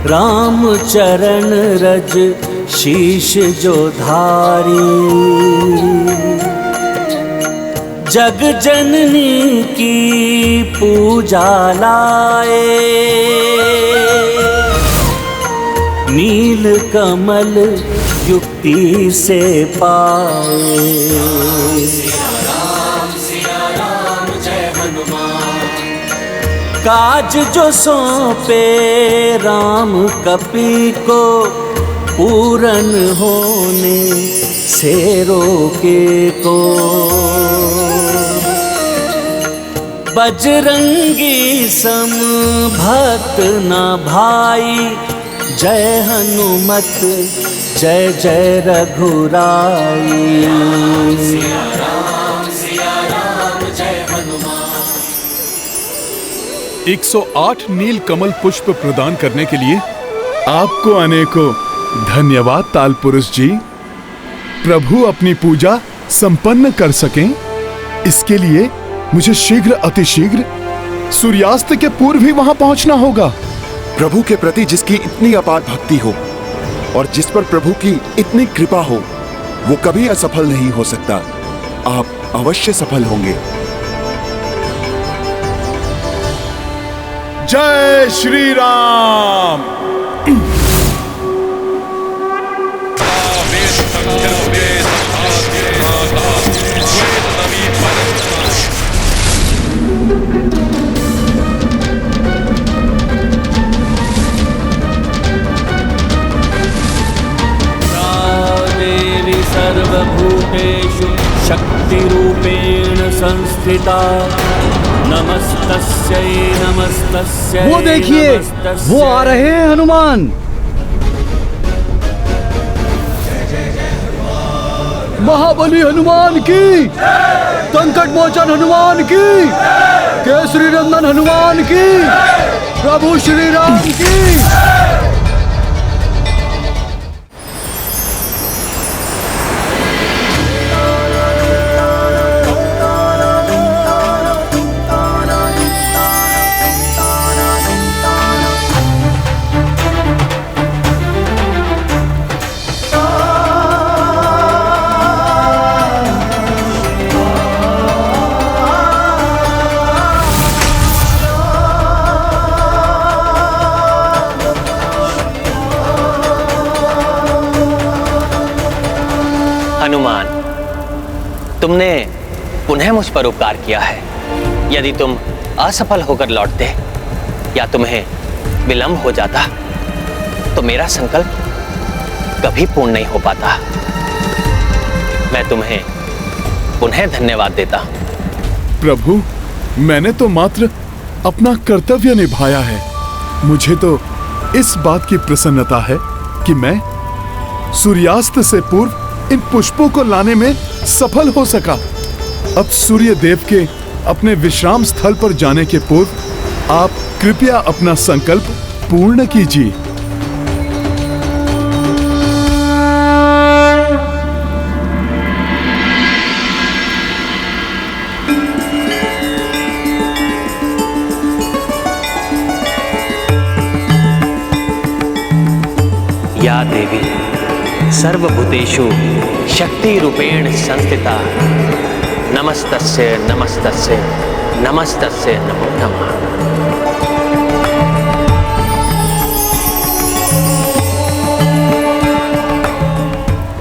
राम चरण रज शीश जो धारी। जग जननी की पूजा लाए, नील कमल युक्ति से पाए। सिया राम जय हनुमान। काज जो सौंपे राम कपि को, पूरन होने से रोके को। बजरंगी सम भक्त न भाई, जय हनुमत जय जय रघुराई। सिया राम जय हनुमान। 108 नील कमल पुष्प प्रदान करने के लिए आपको अनेकों धन्यवाद ताल पुरुष जी। प्रभु अपनी पूजा संपन्न कर सकें, इसके लिए मुझे शीघ्र अतिशीघ्र सूर्यास्त के पूर्व ही वहां पहुंचना होगा। प्रभु के प्रति जिसकी इतनी अपार भक्ति हो और जिस पर प्रभु की इतनी कृपा हो, वो कभी असफल नहीं हो सकता। आप अवश्य सफल होंगे। जय श्री राम। सर्वभूतेषु शक्तिरूपेण संस्थिता। नमस्तस्यै नमस्तस्यै। वो देखिए, वो आ रहे हैं हनुमान। महाबली हनुमान की, संकट मोचन हनुमान की, केसरी नंदन हनुमान की, प्रभु श्री राम की। हनुमान, तुमने पुनः मुझ पर उपकार किया है। यदि तुम असफल होकर लौटते या तुम्हें विलंब हो जाता तो मेरा संकल्प कभी पूर्ण नहीं हो पाता। मैं तुम्हें पुनः धन्यवाद देता हूं। प्रभु, मैंने तो मात्र अपना कर्तव्य निभाया है। मुझे तो इस बात की प्रसन्नता है कि मैं सूर्यास्त से पूर्व इन पुष्पों को लाने में सफल हो सका। अब सूर्य देव के अपने विश्राम स्थल पर जाने के पूर्व आप कृपया अपना संकल्प पूर्ण कीजिए। या देवी सर्वभूतेषु शक्ति रूपेण संस्थिता। नमस्तस्य नमस्तस्य नमस्तस्य नमो नमः।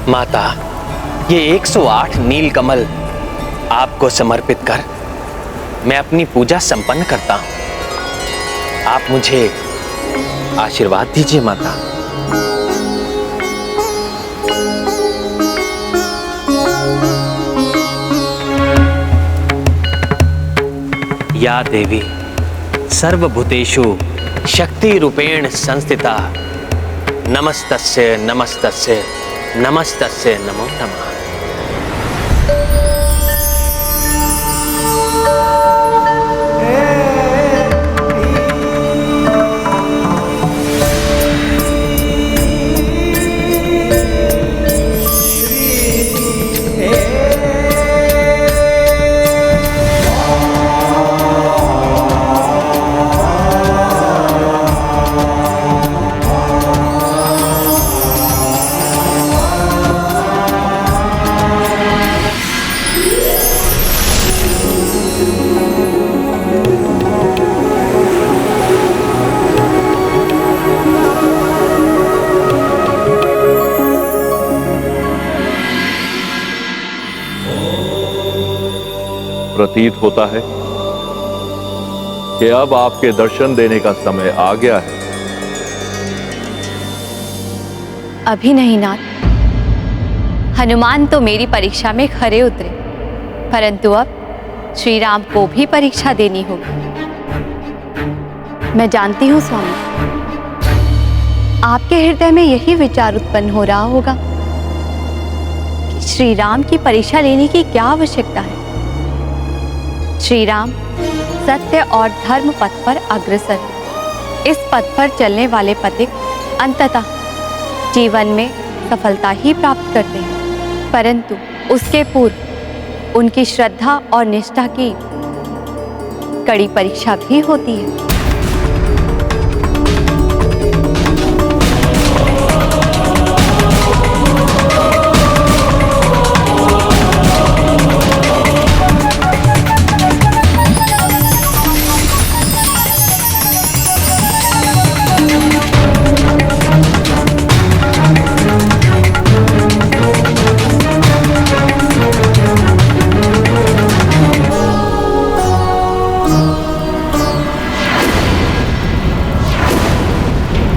माता, ये 108 नील कमल आपको समर्पित कर मैं अपनी पूजा संपन्न करता हूं। आप मुझे आशीर्वाद दीजिए माता। या देवी सर्वभूतेषु शक्ति रूपेण संस्थिता नमस्तस्य नमस्तस्य नमस्तस्य नमो नमः। प्रतीत होता है कि अब आपके दर्शन देने का समय आ गया है। अभी नहीं नाथ, हनुमान तो मेरी परीक्षा में खरे उतरे, परंतु अब श्री राम को भी परीक्षा देनी होगी। मैं जानती हूँ स्वामी, आपके हृदय में यही विचार उत्पन्न हो रहा होगा कि श्री राम की परीक्षा लेने की क्या आवश्यकता है। श्री राम सत्य और धर्म पथ पर अग्रसर है। इस पथ पर चलने वाले पथिक अंततः जीवन में सफलता ही प्राप्त करते हैं, परंतु उसके पूर्व उनकी श्रद्धा और निष्ठा की कड़ी परीक्षा भी होती है।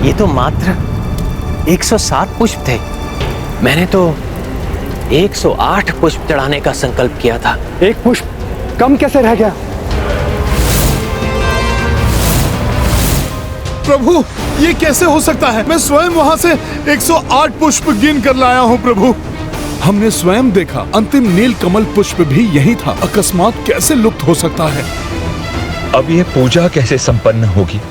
ये तो मात्र 107 पुष्प थे। मैंने तो 108 पुष्प चढ़ाने का संकल्प किया था। एक पुष्प कम कैसे रह गया? प्रभु, ये कैसे हो सकता है? मैं स्वयं वहां से 108 पुष्प गिन कर लाया हूँ प्रभु। हमने स्वयं देखा, अंतिम नील कमल पुष्प भी यही था। अकस्मात कैसे लुप्त हो सकता है? अब ये पूजा कैसे संपन्न होगी?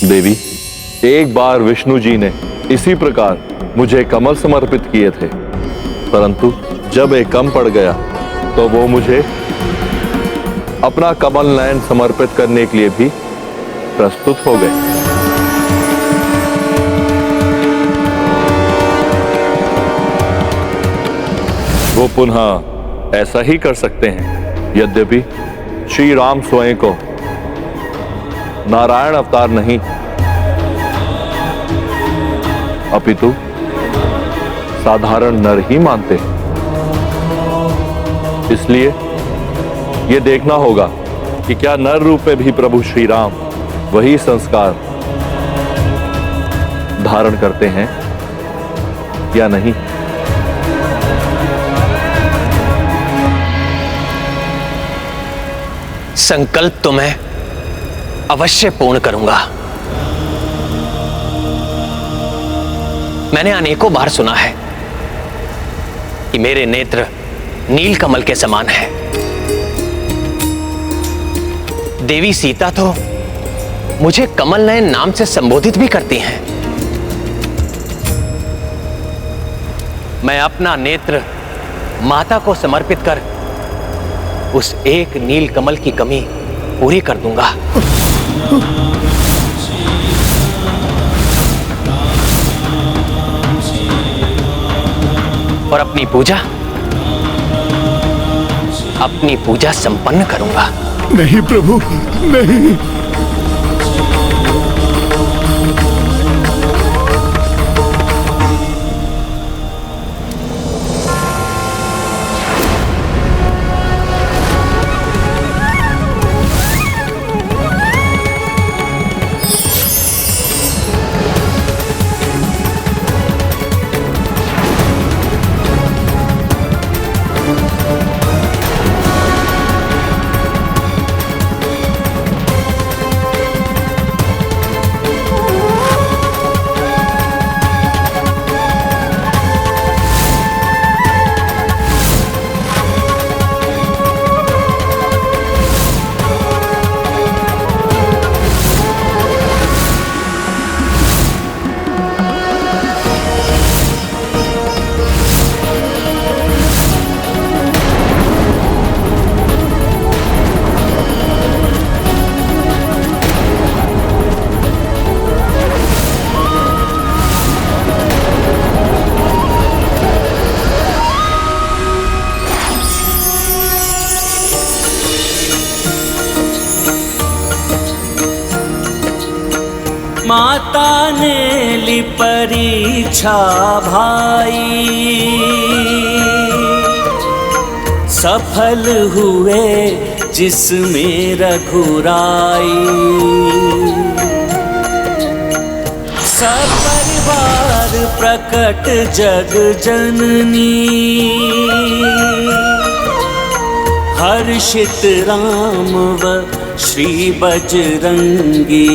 देवी, एक बार विष्णु जी ने इसी प्रकार मुझे कमल समर्पित किए थे, परंतु जब एक कम पड़ गया तो वो मुझे अपना कमल नयन समर्पित करने के लिए भी प्रस्तुत हो गए। वो पुनः ऐसा ही कर सकते हैं, यद्यपि श्री राम स्वयं को नारायण अवतार नहीं अपितु साधारण नर ही मानते हैं। इसलिए यह देखना होगा कि क्या नर रूप में भी प्रभु श्री राम वही संस्कार धारण करते हैं या नहीं। संकल्प तो मैं अवश्य पूर्ण करूंगा। मैंने अनेकों बार सुना है कि मेरे नेत्र नील कमल के समान है। देवी सीता तो मुझे कमल नयन नाम से संबोधित भी करती हैं। मैं अपना नेत्र माता को समर्पित कर उस एक नील कमल की कमी पूरी कर दूंगा। और अपनी पूजा संपन्न करूंगा। नहीं प्रभु, नहीं। माता ने ली परीक्षा भाई, सफल हुए जिसमें रघुराई। सपरिवार प्रकट जग जननी, हर्षित राम व श्री बजरंगी।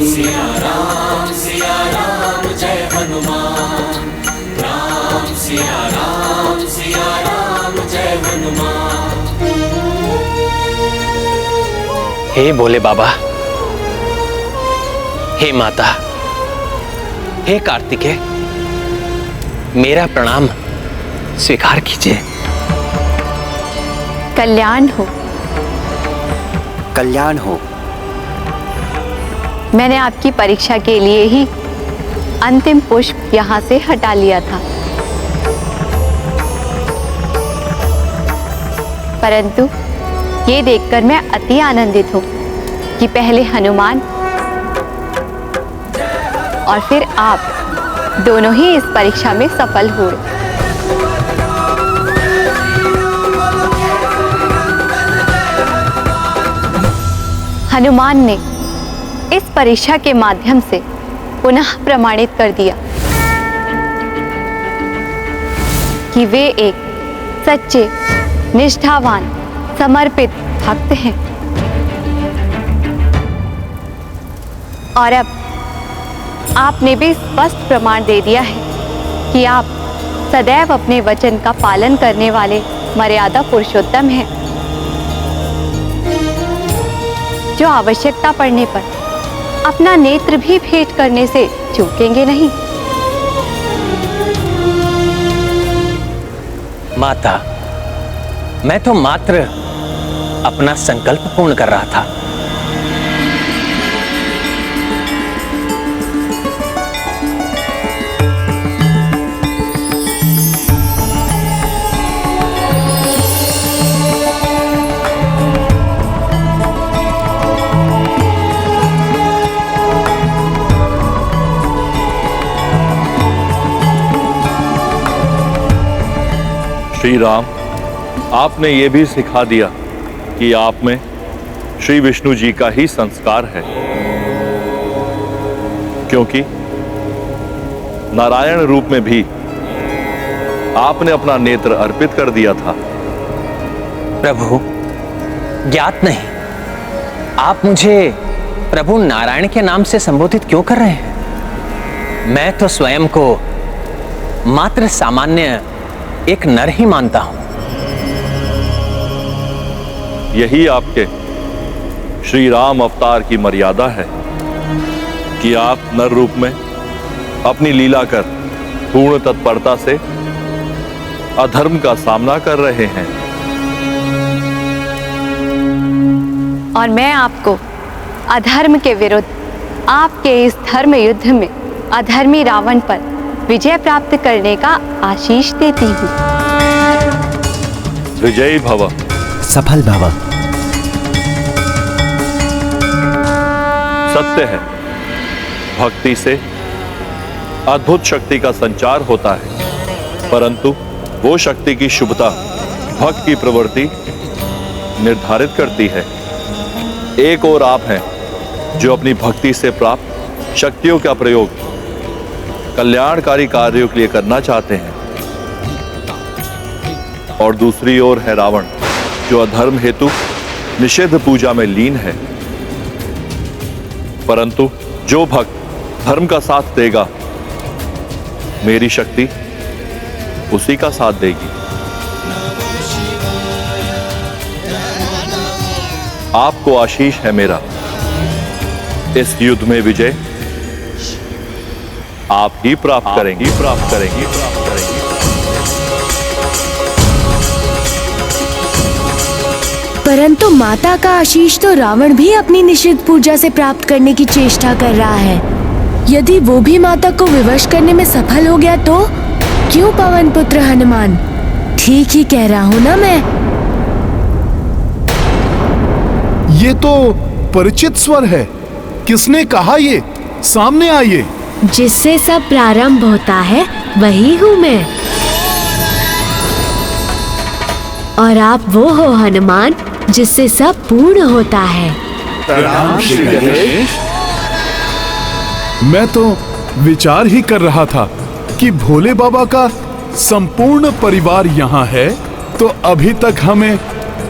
सिया राम जय हनुमान, राम सिया राम जय हनुमान। हे भोले बाबा, हे माता, हे कार्तिकेय, मेरा प्रणाम स्वीकार कीजिए। कल्याण हो। कल्याण हो। मैंने आपकी परीक्षा के लिए ही अंतिम पुष्प यहाँ से हटा लिया था, परंतु ये देखकर मैं अति आनंदित हूँ कि पहले हनुमान और फिर आप दोनों ही इस परीक्षा में सफल हुए। हनुमान ने इस परीक्षा के माध्यम से पुनः प्रमाणित कर दिया कि वे एक सच्चे, निष्ठावान, समर्पित भक्त हैं। और अब आपने भी स्पष्ट प्रमाण दे दिया है कि आप सदैव अपने वचन का पालन करने वाले मर्यादा पुरुषोत्तम हैं, जो आवश्यकता पड़ने पर अपना नेत्र भी भेंट करने से चूकेंगे नहीं। माता, मैं तो मात्र अपना संकल्प पूर्ण कर रहा था। श्री राम, आपने ये भी सिखा दिया कि आप में श्री विष्णु जी का ही संस्कार है, क्योंकि नारायण रूप में भी आपने अपना नेत्र अर्पित कर दिया था। प्रभु, ज्ञात नहीं, आप मुझे प्रभु नारायण के नाम से संबोधित क्यों कर रहे हैं? मैं तो स्वयं को मात्र सामान्य एक नर ही मानता हूं। यही आपके श्री राम अवतार की मर्यादा है कि आप नर रूप में अपनी लीला कर पूर्ण तत्परता से अधर्म का सामना कर रहे हैं। और मैं आपको अधर्म के विरुद्ध आपके इस धर्म युद्ध में अधर्मी रावण पर विजय प्राप्त करने का आशीष देती हूँ। विजयी भव। सफल भव। सत्य है, भक्ति से अद्भुत शक्ति का संचार होता है, परंतु वो शक्ति की शुभता भक्त की प्रवृत्ति निर्धारित करती है। एक और आप हैं जो अपनी भक्ति से प्राप्त शक्तियों का प्रयोग कल्याणकारी कार्यों के लिए करना चाहते हैं, और दूसरी ओर है रावण जो अधर्म हेतु निषिद्ध पूजा में लीन है। परंतु जो भक्त धर्म का साथ देगा, मेरी शक्ति उसी का साथ देगी। आपको आशीष है मेरा, इस युद्ध में विजय आप ही प्राप्त करेंगी। परंतु माता का आशीष तो रावण भी अपनी निषिद्ध पूजा से प्राप्त करने की चेष्टा कर रहा है। यदि वो भी माता को विवश करने में सफल हो गया तो क्यों पवन पुत्र हनुमान? ठीक ही कह रहा हूँ ना मैं? ये तो परिचित स्वर है, किसने कहा? ये सामने आइए। जिससे सब प्रारंभ होता है वही हूँ मैं। और आप वो हो हनुमान जिससे सब पूर्ण होता है। प्रणाम श्री गणेश। मैं तो विचार ही कर रहा था कि भोले बाबा का संपूर्ण परिवार यहाँ है, तो अभी तक हमें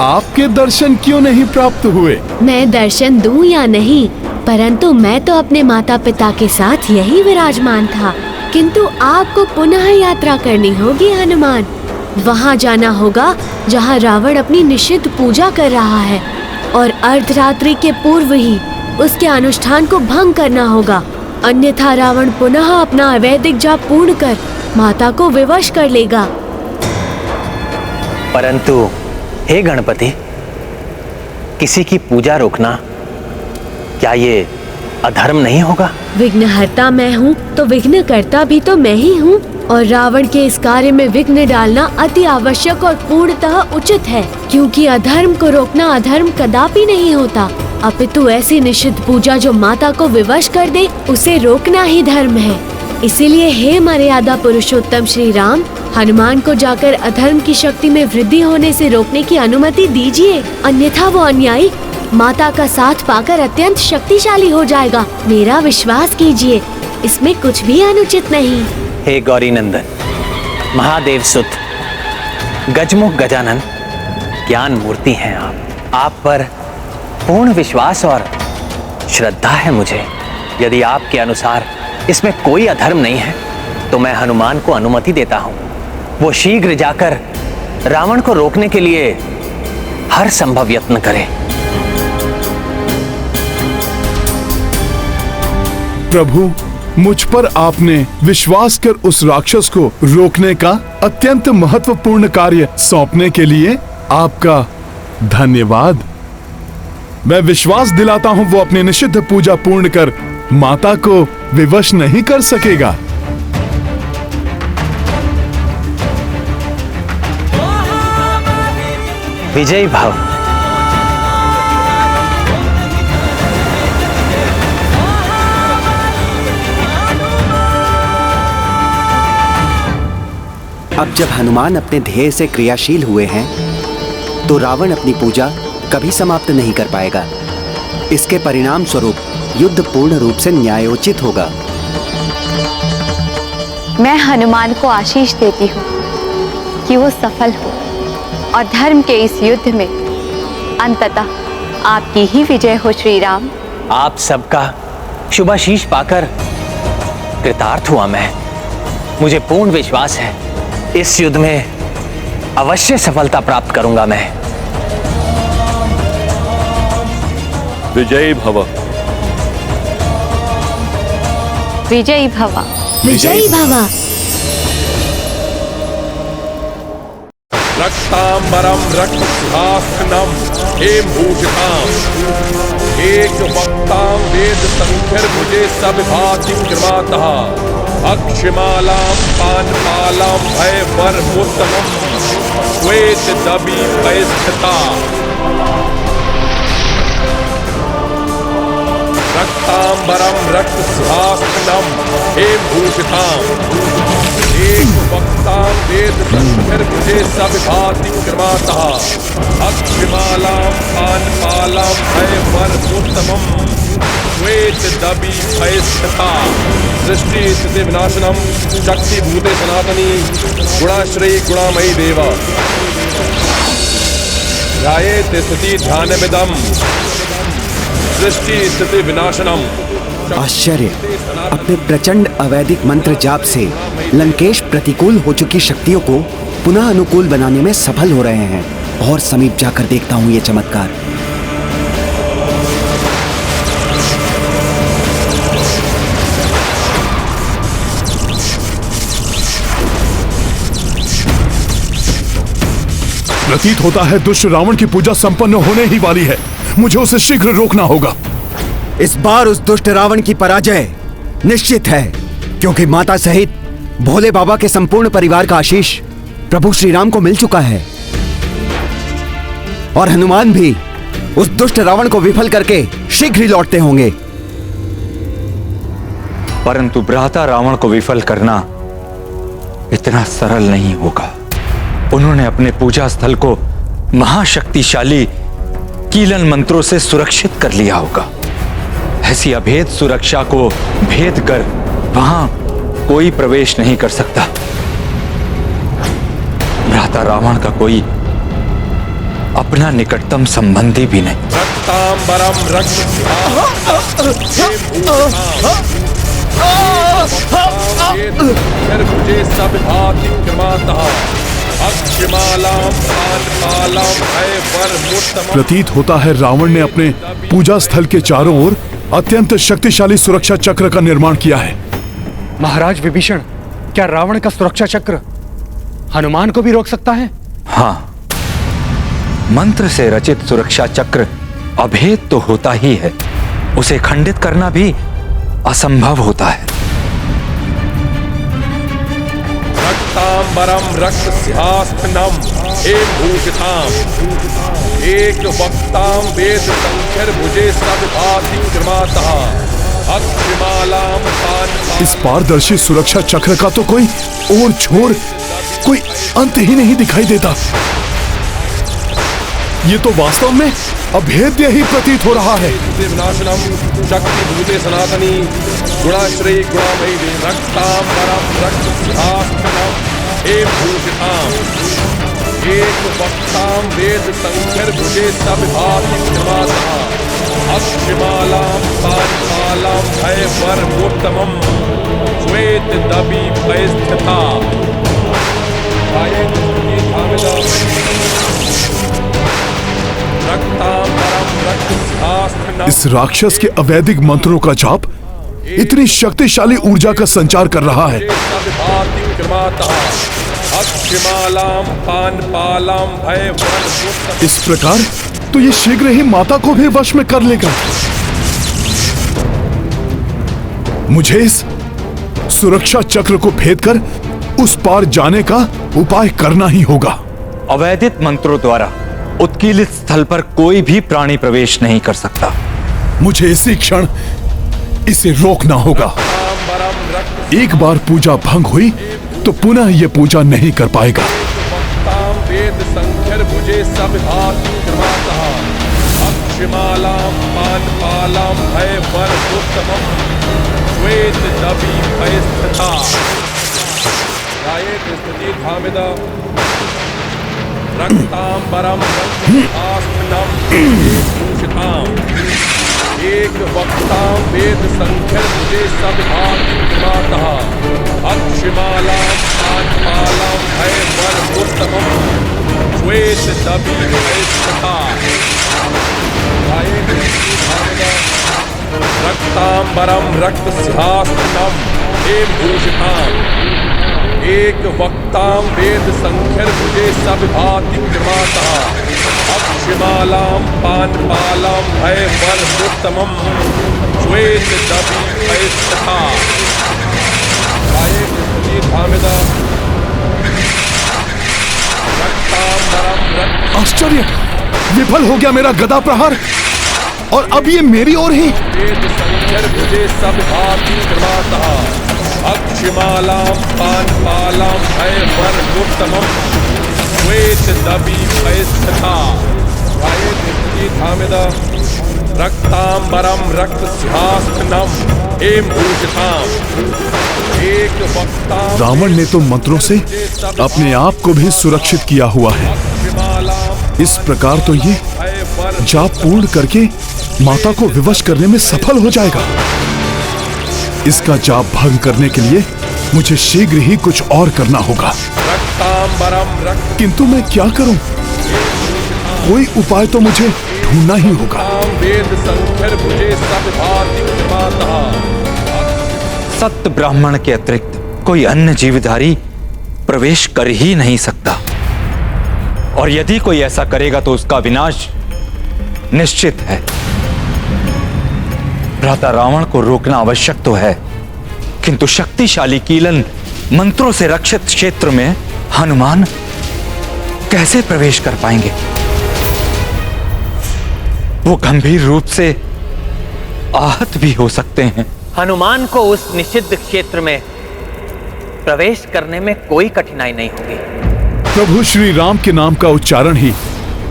आपके दर्शन क्यों नहीं प्राप्त हुए? मैं दर्शन दूं या नहीं, परंतु मैं तो अपने माता पिता के साथ यही विराजमान था। किंतु आपको पुनः यात्रा करनी होगी हनुमान। वहाँ जाना होगा जहाँ रावण अपनी निषिद्ध पूजा कर रहा है, और अर्धरात्रि के पूर्व ही उसके अनुष्ठान को भंग करना होगा, अन्यथा रावण पुनः अपना अवैधिक जाप पूर्ण कर माता को विवश कर लेगा। परंतु हे गणपति, किसी की पूजा रोकना क्या ये अधर्म नहीं होगा? विघ्नहर्ता मैं हूँ तो विघ्नकर्ता भी तो मैं ही हूँ, और रावण के इस कार्य में विघ्न डालना अति आवश्यक और पूर्णतः उचित है, क्योंकि अधर्म को रोकना अधर्म कदापि नहीं होता, अपितु ऐसी निषिद्ध पूजा जो माता को विवश कर दे उसे रोकना ही धर्म है। इसीलिए हे मर्यादा पुरुषोत्तम श्री राम, हनुमान को जाकर अधर्म की शक्ति में वृद्धि होने से रोकने की अनुमति दीजिए, अन्यथा वो अन्यायी माता का साथ पाकर अत्यंत शक्तिशाली हो जाएगा। मेरा विश्वास कीजिए, इसमें कुछ भी अनुचित नहीं। हे गौरी नंदन, महादेव सुत, गजमुख गजानन, ज्ञान मूर्ति हैं आप पर पूर्ण विश्वास और श्रद्धा है मुझे। यदि आपके अनुसार इसमें कोई अधर्म नहीं है तो मैं हनुमान को अनुमति देता हूँ, वो शीघ्र जाकर रावण को रोकने के लिए हर संभव यत्न करे। प्रभु, मुझ पर आपने विश्वास कर उस राक्षस को रोकने का अत्यंत महत्वपूर्ण कार्य सौंपने के लिए आपका धन्यवाद। मैं विश्वास दिलाता हूँ वो अपनी निषिद्ध पूजा पूर्ण कर माता को विवश नहीं कर सकेगा। विजयी भव। अब जब हनुमान अपने ध्येय से क्रियाशील हुए हैं तो रावण अपनी पूजा कभी समाप्त नहीं कर पाएगा। इसके परिणाम स्वरूप युद्ध पूर्ण रूप से न्यायोचित होगा। मैं हनुमान को आशीष देती हूँ कि वो सफल हो और धर्म के इस युद्ध में अंततः आपकी ही विजय हो श्री राम। आप सबका शुभाशीष पाकर कृतार्थ हुआ मैं। मुझे पूर्ण विश्वास है इस युद्ध में अवश्य सफलता प्राप्त करूंगा मैं। विजयी भव। विजयी भव। विजयी भव। रक्तांबरम रक्तसिंहासनम हेमभूषिताम एक वक्तां वेद संख्यर्भुजे सविभाति क्रमातः अक्षमालां पानपालां भयवरमुत्तमं श्वेत दबी पैस्थिता रक्तांबरं रक्तसिंहासनं हेमभूषिताम् एक वक्तां वेद संख्यर्भुजे सविभाति क्रमातः अक्षमालां पानपालां भयवरमुत्तमं श्वेत दबी भयस्थिता सृष्टि स्थिति विनाशनम शक्ति भूते सनातनी गुणाश्रयी गुणामयी देवा ध्यायेत स्थिति ध्यानमिदं सृष्टि स्थिति विनाशनम। आश्चर्य, अपने प्रचंड अवैधिक मंत्र जाप से लंकेश प्रतिकूल हो चुकी शक्तियों को पुनः अनुकूल बनाने में सफल हो रहे हैं। और समीप जाकर देखता हूँ ये चमत्कार। प्रतीत होता है दुष्ट रावण की पूजा संपन्न होने ही वाली है। मुझे उसे शीघ्र रोकना होगा। इस बार उस दुष्ट रावण की पराजय निश्चित है, क्योंकि माता सहित भोले बाबा के संपूर्ण परिवार का आशीष प्रभु श्री राम को मिल चुका है। और हनुमान भी उस दुष्ट रावण को विफल करके शीघ्र ही लौटते होंगे। परंतु भ्राता रावण को विफल करना इतना सरल नहीं होगा। उन्होंने अपने पूजा स्थल को महाशक्तिशाली कीलन मंत्रों से सुरक्षित कर लिया होगा। ऐसी अभेद सुरक्षा को भेद कर वहां कोई प्रवेश नहीं कर सकता। भ्राता रावण का कोई अपना निकटतम संबंधी भी नहीं। रक्तांबरम रक्तसिंहासनं सविभाति क्रमातः अक्षमालां पानपालां भयवरमुत्तमं। प्रतीत होता है रावण ने अपने पूजा स्थल के चारों ओर अत्यंत शक्तिशाली सुरक्षा चक्र का निर्माण किया है। महाराज विभीषण, क्या रावण का सुरक्षा चक्र हनुमान को भी रोक सकता है? हाँ, मंत्र से रचित सुरक्षा चक्र अभेद तो होता ही है, उसे खंडित करना भी असंभव होता है। रक्तांबरम रक्तसिंहासनं हेमभूषिताम् एक वक्तां वेद संख्यर्भुजे सविभाति क्रमातः अक्षमालां पानपालां। इस पारदर्शी सुरक्षा चक्र का तो कोई और छोर, कोई अंत ही नहीं दिखाई देता। ये तो वास्तव में अभेद्य ही प्रतीत हो रहा है। विनाशनम शक्ति भूते सनातनी गुणाश्रयी गुणामयी रक्तांबरम रक्तसिंहासनं हेमभूषिताम् एक वक्तां वेद संख्यर्भुजे सविभाति क्रमातः अक्षमालां पानपालां भयवरमुत्तमं श्वेत दबी पैस्थिता। इस राक्षस के अवैधिक मंत्रों का जाप इतनी शक्तिशाली ऊर्जा का संचार कर रहा है। इस प्रकार तो ये शीघ्र ही माता को भी वश में कर लेगा। मुझे इस सुरक्षा चक्र को भेद कर उस पार जाने का उपाय करना ही होगा। अवैधिक मंत्रों द्वारा उत्कीलित स्थल पर कोई भी प्राणी प्रवेश नहीं कर सकता। मुझे इसी क्षण इसे रोकना होगा। एक बार पूजा भंग हुई तो पुनः यह पूजा नहीं कर पाएगा। वेद संख्यर्भुजे सविभाति क्रमातः अक्षमालां पानपालां भयवरमुत्तमं श्वेत दबी पैस्थिता। ध्यायेत स्थिति ध्यानमिदं रक्तांबरम रक्तसिंहासनं हेमभूषिताम् एक वक्तां वेद संख्यर्भुजे सविभाति क्रमातः अक्षमालां पानपालां भयवरमुत्तमं श्वेत दबी पैस्थिता। रक्तांबरम रक्तसिंहासनं हेमभूषिताम् एक वक्तां वेद संख्यर्भुजे सविभाति क्रमातः अक्षमालां पानपालां भयवर्मुत्तमं श्वेत दबी भयस्तथा आश्चर्य, विफल हो गया मेरा गदा प्रहार और अब ये मेरी ओर ही। अक्षमालां पानपालां भयवर्मुत्तमं श्वेत दबी भयस्तथा रक्तांबरम रक्त सिंहासनम एम भूषिताम। एक वक्ता रावण ने तो मंत्रों से अपने आप को भी सुरक्षित किया हुआ है। इस प्रकार तो ये जाप पूर्ण करके माता को विवश करने में सफल हो जाएगा। इसका जाप भंग करने के लिए मुझे शीघ्र ही कुछ और करना होगा। किंतु मैं क्या करूं? कोई उपाय तो मुझे ढूंढना ही होगा। सत्य ब्राह्मण के अतिरिक्त कोई अन्य जीवधारी प्रवेश कर ही नहीं सकता, और यदि कोई ऐसा करेगा तो उसका विनाश निश्चित है। भ्राता रावण को रोकना आवश्यक तो है, किंतु शक्तिशाली कीलन मंत्रों से रक्षित क्षेत्र में हनुमान कैसे प्रवेश कर पाएंगे? वो गंभीर रूप से आहत भी हो सकते हैं। हनुमान को उस निषिद्ध क्षेत्र में प्रवेश करने में कोई कठिनाई नहीं होगी। प्रभु श्री राम के नाम का उच्चारण ही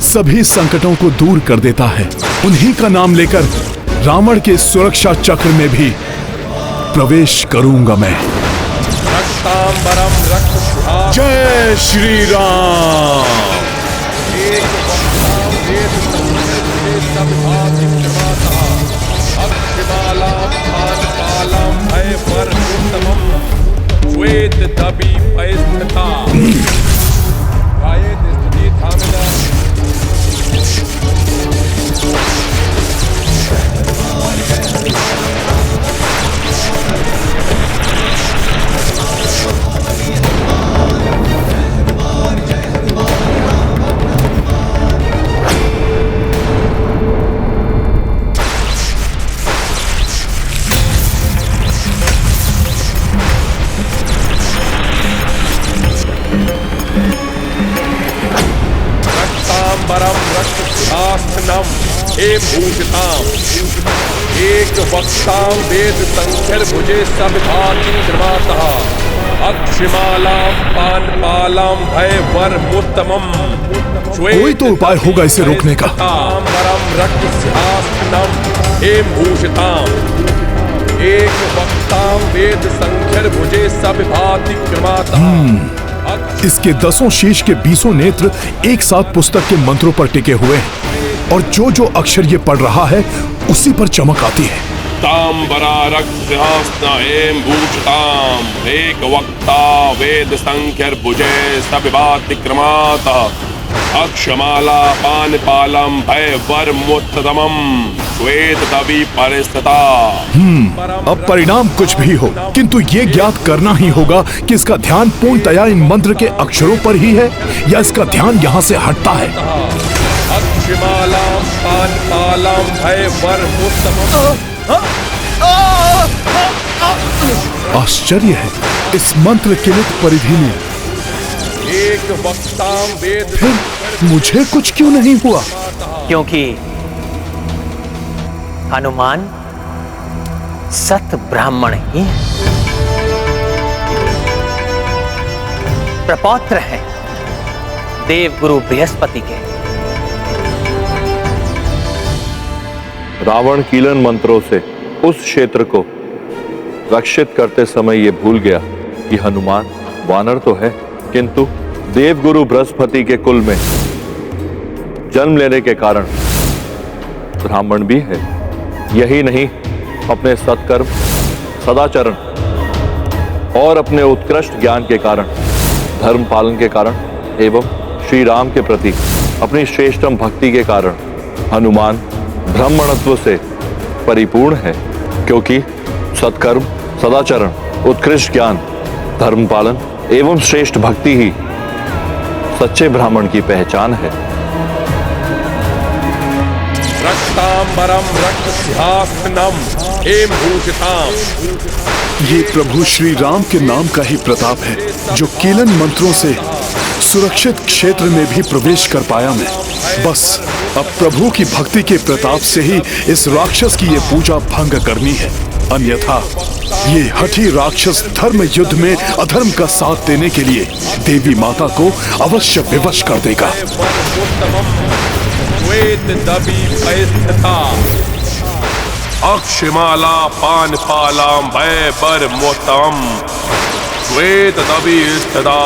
सभी संकटों को दूर कर देता है। उन्हीं का नाम लेकर रावण के सुरक्षा चक्र में भी प्रवेश करूंगा मैं। जय श्री राम। श्वेत दबी भयस्तथा एम भूषिताम। एक वक्तां वेद संख्यर भुजे सब भाति कृमातः अक्षमालां पानपालां भयवर्मुत्तमं। कोई तो उपाय होगा इसे रोकने का। रक्त सिंहासनम एम भूषिताम। एक वक्तां वेद संख्यर भुजे सब भाति कृमातः। इसके 10 शीश के 20 नेत्र एक साथ पुस्तक के मंत्रों पर टिके हुए हैं, और जो जो अक्षर ये पढ़ रहा है उसी पर चमक आती है। तांबरा रक्त सिंहासन एम भूषिताम। एक वक्ता वेद संख्यर भुजे सब भाति कृमातः अक्षमाला पानपालम भयवर्मुत्तमं श्वेत दबी परिस्थिता। अब परिणाम कुछ भी हो, किंतु ये ज्ञात करना ही होगा कि इसका ध्यान पूर्णतया इन मंत्र के अक्षरों पर ही है या इसका ध्यान यहाँ से हटता है। अक्षमालां पानपालां भयवर्मुत्तमं। आश्चर्य है, इस मंत्र किलित परिधि में एक वक्तां वेद। फिर मुझे कुछ क्यों नहीं हुआ? क्योंकि हनुमान सत ब्राह्मण ही है, प्रपौत्र हैं देव गुरु बृहस्पति के। रावण कीलन मंत्रों से उस क्षेत्र को रक्षित करते समय ये भूल गया कि हनुमान वानर तो है, किंतु देवगुरु बृहस्पति के कुल में जन्म लेने के कारण ब्राह्मण भी है। यही नहीं, अपने सत्कर्म, सदाचरण और अपने उत्कृष्ट ज्ञान के कारण, धर्म पालन के कारण एवं श्री राम के प्रति अपनी श्रेष्ठतम भक्ति के कारण हनुमान ब्राह्मणत्व से परिपूर्ण है। क्योंकि सत्कर्म, सदाचरण, उत्कृष्ट ज्ञान, धर्म पालन एवं श्रेष्ठ भक्ति ही सच्चे ब्राह्मण की पहचान है। रक्तांबरम रक्त सिंहासनम हेम भूषिताम। ये प्रभु श्री राम के नाम का ही प्रताप है जो कीलन मंत्रों से सुरक्षित क्षेत्र में भी प्रवेश कर पाया मैं। बस अब प्रभु की भक्ति के प्रताप से ही इस राक्षस की ये पूजा भंग करनी है, अन्यथा ये हठी राक्षस धर्म युद्ध में अधर्म का साथ देने के लिए देवी माता को अवश्य विवश कर देगा। अक्षमाला पानपालाम भय बर मोतम श्वेत दबी स्थिता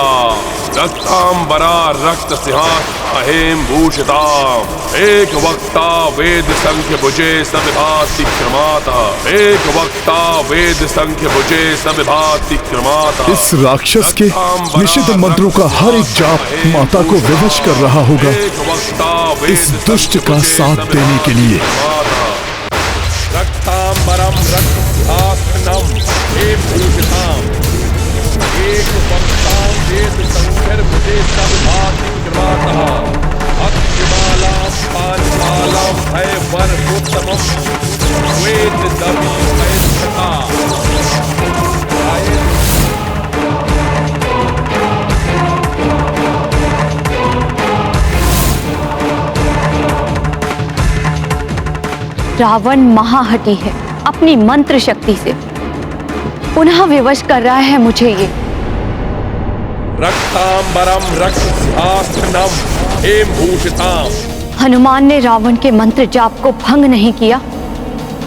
रक्तांबरा रक्त सिंहासन हेम भूषिताम। एक वक्ता वेद संख्य भुजे सविभाति क्रमाता। एक वक्ता वेद संख्य भुजे सविभाति क्रमाता। इस राक्षस के निषिद्ध मंत्रों का हर एक जाप माता को विवश कर रहा होगा इस दुष्ट का साथ देने के लिए। रक्तांबरम रक्त सिंहासनम हेम भूषिताम। एक वक्ता वेद संख्य भुजे सविभाति क्रमाता। अक्षमालाम पानपालाम भय वर उत्तमम श्वेत दबी स्थिता। रावण महाहठी है, अपनी मंत्र शक्ति से पुनः विवश कर रहा है मुझे ये। रक्तांबरम रक्त सिंहासनम हेम भूषिताम। हनुमान ने रावण के मंत्र जाप को भंग नहीं किया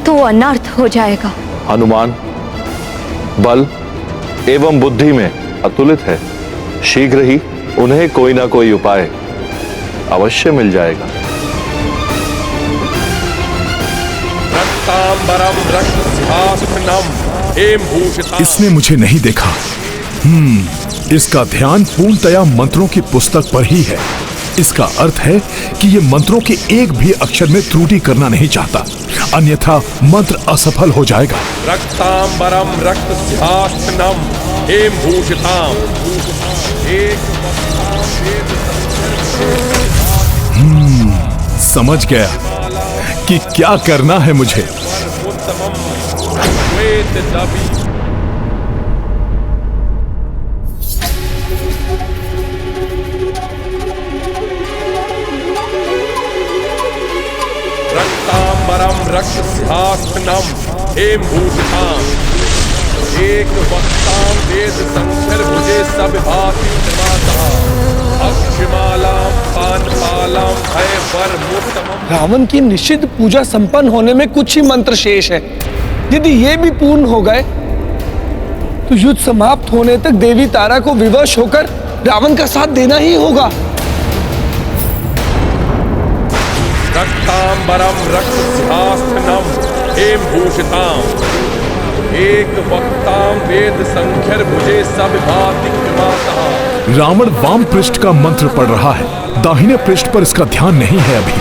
तो अनर्थ हो जाएगा। हनुमान बल एवं बुद्धि में अतुलित है, शीघ्र ही उन्हें कोई ना कोई उपाय अवश्य मिल जाएगा। रक्तांबरम रक्त सिंहासनम हेम भूषिताम। इसने मुझे नहीं देखा। इसका ध्यान पूर्णतया मंत्रों की पुस्तक पर ही है। इसका अर्थ है कि ये मंत्रों के एक भी अक्षर में त्रुटि करना नहीं चाहता, अन्यथा मंत्र असफल हो जाएगा। रक्तांबरम रक्त सिंहासनम हेम भूषिताम। समझ गया कि क्या करना है मुझे। रक्तांबरम रक्त सिंहासनम हेम भूषिताम। एक वक्ताम वेद संख्य भुजे सविभाति क्रमाता। अक्षमालाम पानपालाम भय वर उत्तमम। रावण की निषिद्ध पूजा संपन्न होने में कुछ ही मंत्र शेष है। यदि ये भी पूर्ण हो गए तो युद्ध समाप्त होने तक देवी तारा को विवश होकर रावण का साथ देना ही होगा। रक्तांबरम रक्त सिंहासनम हेम भूषिताम। एक वक्ताम वेद संख्य भुजे सविभाति क्रमाता। रावण वाम पृष्ठ का मंत्र पढ़ रहा है, दाहिने पृष्ठ पर इसका ध्यान नहीं है अभी।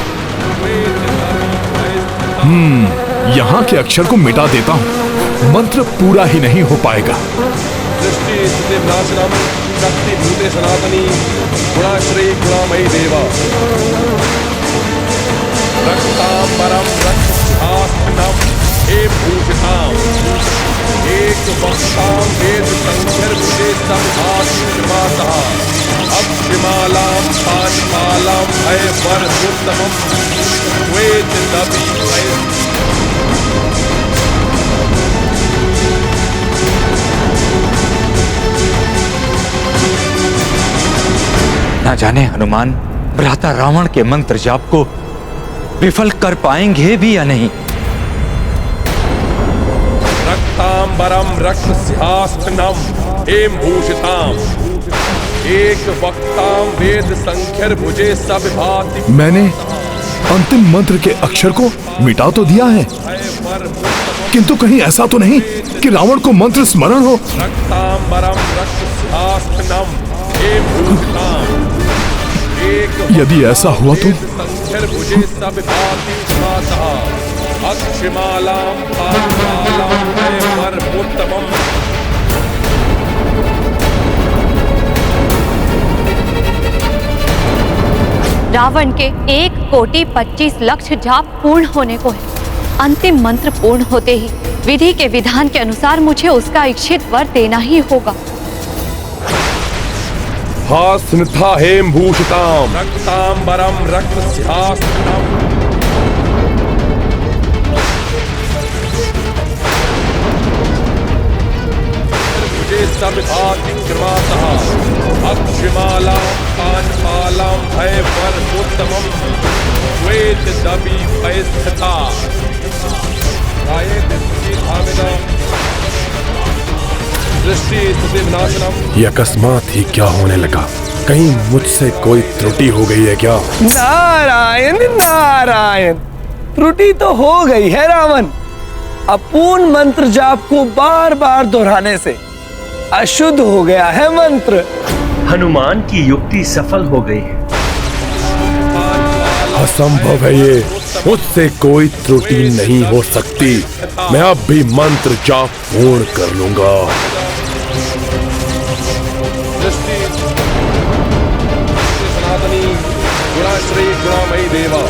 यहाँ के अक्षर को मिटा देता हूँ, मंत्र पूरा ही नहीं हो पाएगा। दृष्टि स्थिति विनाशनम शक्ति भूते सनातनी गुणाश्रयी गुणामयी देवा। रक्तांबरम रक्त सिंहासनम हेम भूषिताम। एक वक्ताम वेद संख्य भुजे सविभाति क्रमाता। अक्षमालाम पानपालाम भय वर उत्तमम श्वेत दबी ना जाने हनुमान भ्राता रावण के मंत्र जाप को विफल कर पाएंगे भी या नहीं। रक्तांबरम रक्त सिंहासनम हेम भूषिताम। एक वक्ताम वेद संख्य भुजे सविभाति। मैंने अंतिम मंत्र के अक्षर को मिटा तो दिया है, किंतु कहीं ऐसा तो नहीं कि रावण को मंत्र स्मरण हो। रक्तांबरम रक्त सिंहासनम हेम भूषिताम। यदि ऐसा हुआ तो संख्य भुजे सविभाति क्रमाता। अक्षमालाम पानपालाम भय वर उत्तमम। रावण के 1,25,00,000 जाप पूर्ण होने को है। अंतिम मंत्र पूर्ण होते ही विधि के विधान के अनुसार मुझे उसका इच्छित वर देना ही होगा। हास्निथा हेम भूषिताम रक्तांबरम रक्तस्यास्त्रम सविधातिक्रमातः अक्षमालां पानपालां भयवर्गोत्तमं श्वेतदपि भयस्थिता ये अकस्मात ही क्या होने लगा? कहीं मुझसे कोई त्रुटि हो गई है क्या? नारायण नारायण, त्रुटि तो हो गई है रावण। अपूर्ण मंत्र जाप को बार बार दोहराने से अशुद्ध हो गया है मंत्र। हनुमान की युक्ति सफल हो गई है। असंभव है ये, मुझसे कोई त्रुटि नहीं हो सकती। मैं अब भी मंत्र जाप पूर्ण कर लूंगा। सनातनी गुणाश्री गुणामयी देवा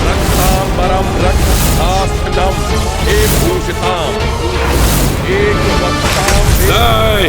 रक्तांबरम रक्तस्थास्त्रम एक भूषिताम एक वक्ताम जय।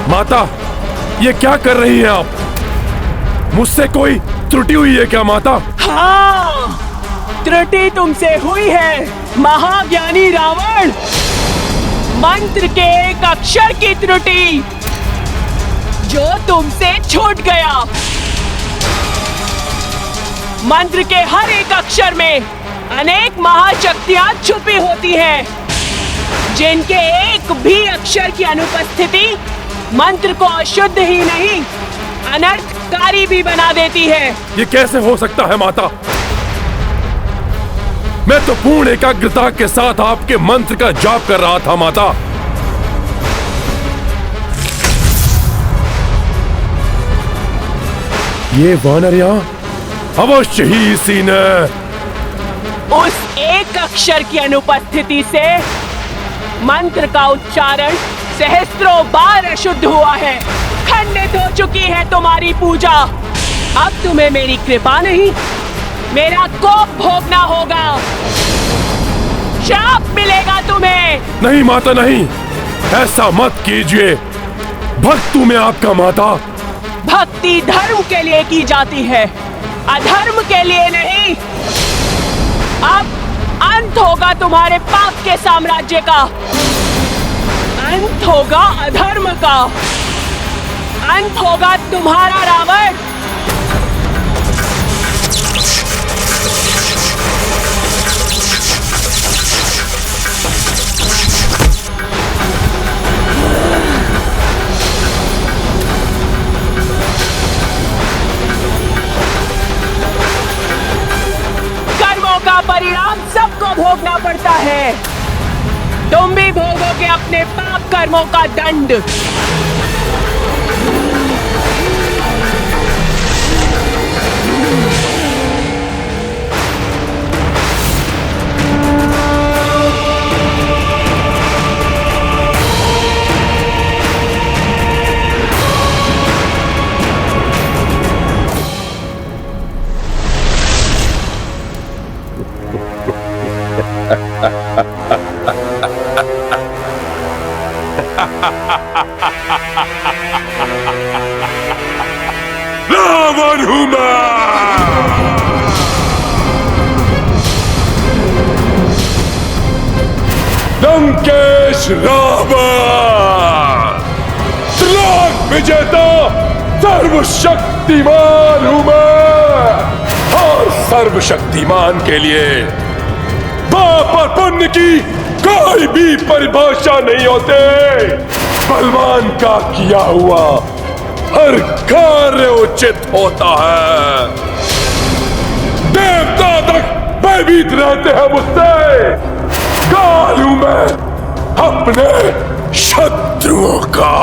माता, ये क्या कर रही हैं आप? मुझसे कोई त्रुटि हुई है क्या माता? हाँ, त्रुटि तुमसे हुई है महाज्ञानी रावण। मंत्र के एक अक्षर की त्रुटि जो तुमसे छूट गया। मंत्र के हर एक अक्षर में अनेक महाशक्तियां छुपी होती हैं, जिनके एक भी अक्षर की अनुपस्थिति मंत्र को अशुद्ध ही नहीं अनर्थकारी भी बना देती है। ये कैसे हो सकता है माता? मैं तो पूर्ण एकाग्रता के साथ आपके मंत्र का जाप कर रहा था माता। ये वानर यहाँ अवश्य ही इसी ने उस एक अक्षर की अनुपस्थिति से मंत्र का उच्चारण सहस्त्रों बार अशुद्ध हुआ है। खंडित हो चुकी है तुम्हारी पूजा। अब तुम्हें मेरी कृपा नहीं, मेरा कोप भोगना होगा। श्राप मिलेगा तुम्हें। नहीं माता नहीं, ऐसा मत कीजिए। भक्त हूं मैं आपका माता। भक्ति धर्म के लिए की जाती है, अधर्म के लिए नहीं। अब अंत होगा तुम्हारे पाप के साम्राज्य का, अंत होगा अधर्म का, अंत होगा तुम्हारा रावण। कर्मों का परिणाम सबको भोगना पड़ता है। तुम भी भोगोगे अपने पाप कर्मों का दंड। रावण हूं मैं। लंकेश रावण, त्रिलोक विजेता सर्वशक्तिमान हूं मैं। और सर्वशक्तिमान के लिए पाप और पुण्य की कोई भी परिभाषा नहीं होते। बलवान का किया हुआ हर कार्य उचित होता है। देवता तक भयभीत रहते हैं मुझसे। काल हूं मैं अपने शत्रुओं का।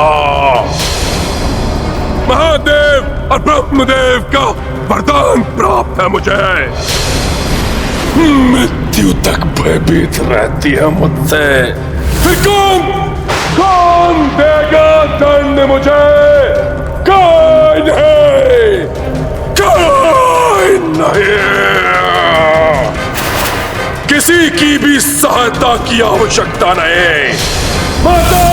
महादेव और ब्रह्मदेव का वरदान प्राप्त है मुझे। मृत्यु तक भयभीत रहती है मुझसे। फिर कौन देगा दंड मुझे? कोई नहीं, कोई नहीं। किसी की भी सहायता की आवश्यकता नहीं। माता,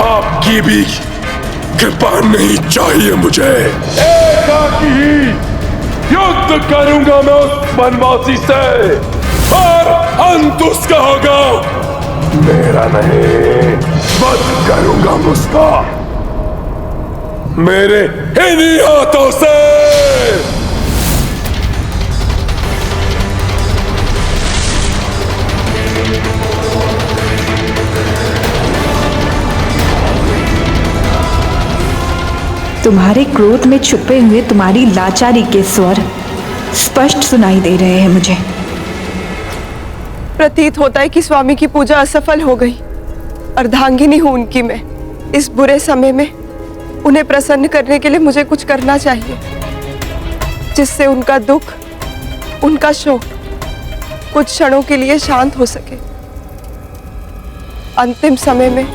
आपकी भी कृपा नहीं चाहिए मुझे। एकाकी ही युद्ध करूंगा मैं उस वनवासी से और अंत उसका होगा, मेरा नहीं। वध करूंगा उसका मेरे इन्हीं हाथों से। तुम्हारे क्रोध में छुपे हुए तुम्हारी लाचारी के स्वर स्पष्ट सुनाई दे रहे हैं मुझे। प्रतीत होता है कि स्वामी की पूजा असफल हो गई। अर्धांगिनी हूं उनकी मैं। इस बुरे समय में उन्हें प्रसन्न करने के लिए मुझे कुछ करना चाहिए, जिससे उनका दुख, उनका शोक कुछ क्षणों के लिए शांत हो सके। अंतिम समय में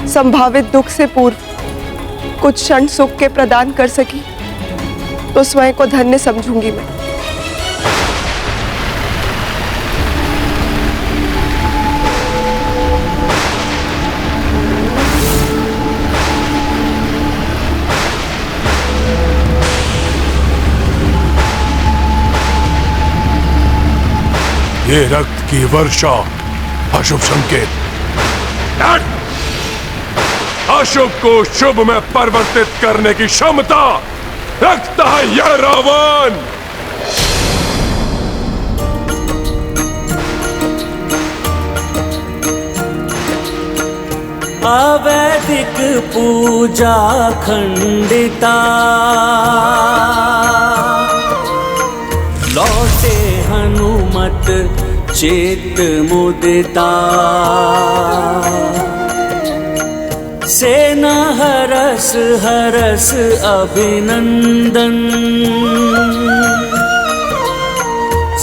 संभावित दुख से पूर्व कुछ क्षण सुख के प्रदान कर सकी तो स्वयं को धन्य समझूंगी मैं। ये रक्त की वर्षा अशुभ संकेत। अशुभ को शुभ में परिवर्तित करने की क्षमता रखता है यह रावण। अवैदिक पूजा खंडिता, लौटे हनुमत चित्त मुदिता। सेना हरस हरस अभिनंदन,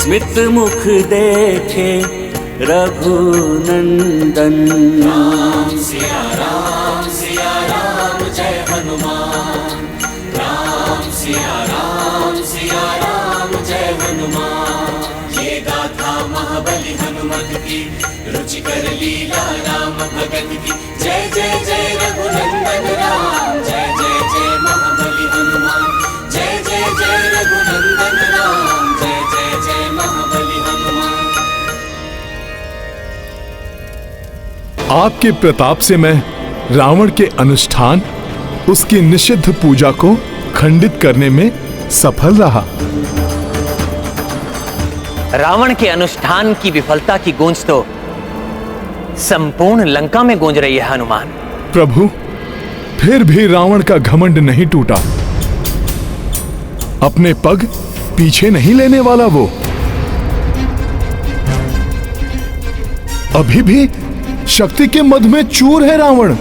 स्मित मुख देखे रघुनंदन। राम सिया राम जय हनुमान। राम सिया राम जय हनुमान। ये गाथा महाबली हनुमत की, रुचिकर लीला राम भगत की। जय जय जय रघुनंदन राम, जय जय जय महाबली हनुमान। जय जय जय रघुनंदन राम, जय जय जय महाबली हनुमान। आपके प्रताप से मैं रावण के अनुष्ठान, उसकी निषिद्ध पूजा को खंडित करने में सफल रहा। रावण के अनुष्ठान की विफलता की गूंज तो संपूर्ण लंका में गूंज रही है हनुमान। प्रभु, फिर भी रावण का घमंड नहीं टूटा। अपने पग पीछे नहीं लेने वाला वो। अभी भी शक्ति के मद में चूर है रावण।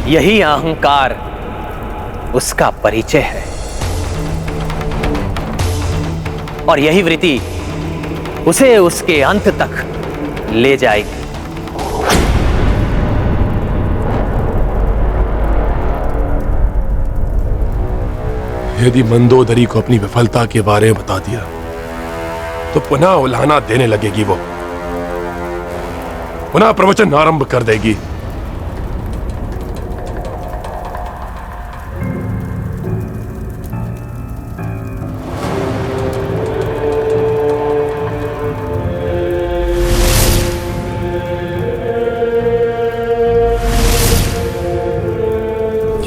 यही अहंकार उसका परिचय है और यही वृत्ति उसे उसके अंत तक ले जाएगी। यदि मंदोदरी को अपनी विफलता के बारे में बता दिया तो पुनः उलाहना देने लगेगी। वो पुनः प्रवचन आरंभ कर देगी।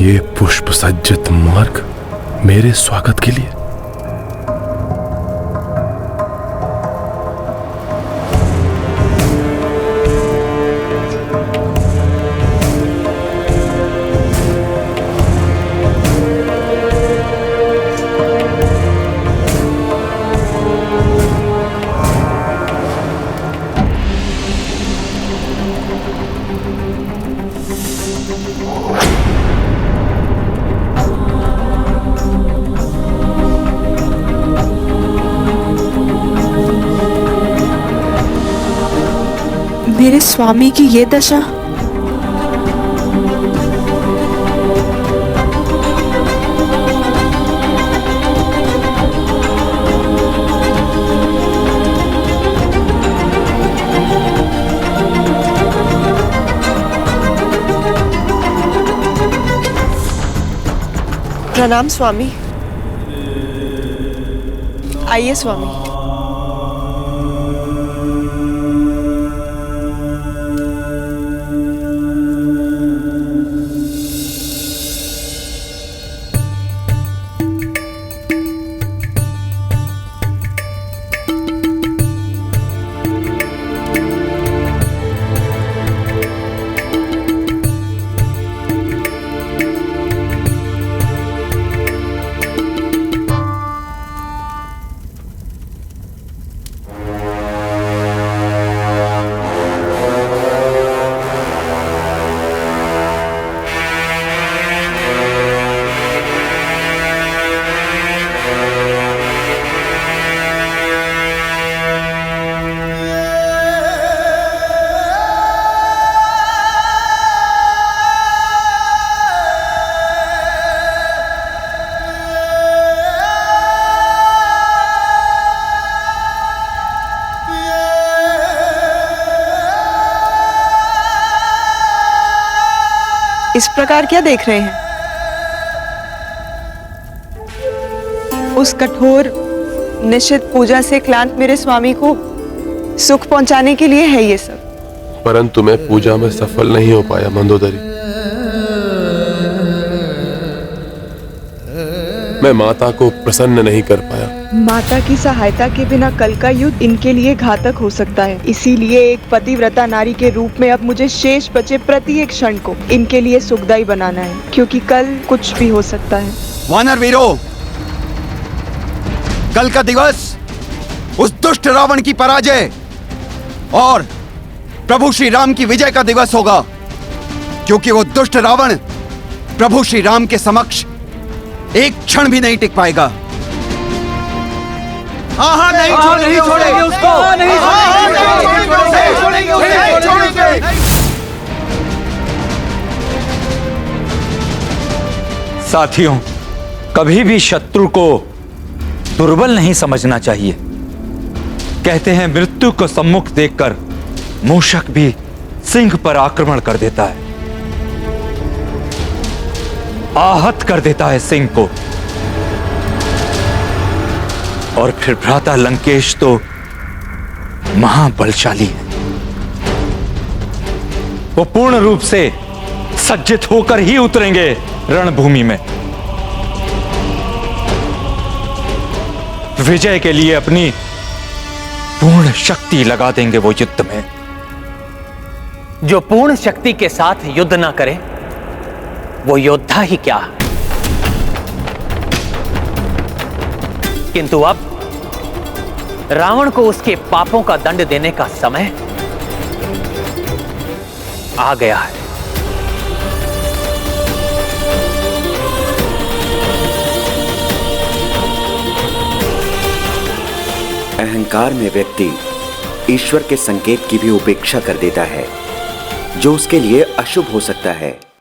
ये पुष्प सज्जित मार्ग मेरे स्वागत के लिए। मेरे स्वामी की ये दशा। प्रणाम स्वामी। आइए स्वामी। इस प्रकार क्या देख रहे हैं? उस कठोर निश्चित पूजा से क्लांत मेरे स्वामी को सुख पहुंचाने के लिए है ये सब। परंतु मैं पूजा में सफल नहीं हो पाया मंदोदरी। मैं माता को प्रसन्न नहीं कर पाया। माता की सहायता के बिना कल का युद्ध इनके लिए घातक हो सकता है। इसीलिए एक पतिव्रता नारी के रूप में अब मुझे शेष बचे प्रत्येक क्षण को इनके लिए सुखदायी बनाना है, क्योंकि कल कुछ भी हो सकता है। वानर वीरों, कल का दिवस उस दुष्ट रावण की पराजय और प्रभु श्री राम की विजय का दिवस होगा, क्योंकि वो दुष्ट रावण प्रभु श्री राम के समक्ष एक क्षण भी नहीं टिक पाएगा। हाँ, नहीं छोड़ेंगे उसको, नहीं छोड़ेंगे। साथियों, कभी भी शत्रु को दुर्बल नहीं समझना चाहिए। कहते हैं मृत्यु को सम्मुख देखकर मूषक भी सिंह पर आक्रमण कर देता है, आहत कर देता है सिंह को। और फिर भ्राता लंकेश तो महाबलशाली है। वो पूर्ण रूप से सज्जित होकर ही उतरेंगे रणभूमि में। विजय के लिए अपनी पूर्ण शक्ति लगा देंगे वो युद्ध में। जो पूर्ण शक्ति के साथ युद्ध ना करे वो योद्धा ही क्या। किंतु अब रावण को उसके पापों का दंड देने का समय आ गया है। अहंकार में व्यक्ति ईश्वर के संकेत की भी उपेक्षा कर देता है, जो उसके लिए अशुभ हो सकता है।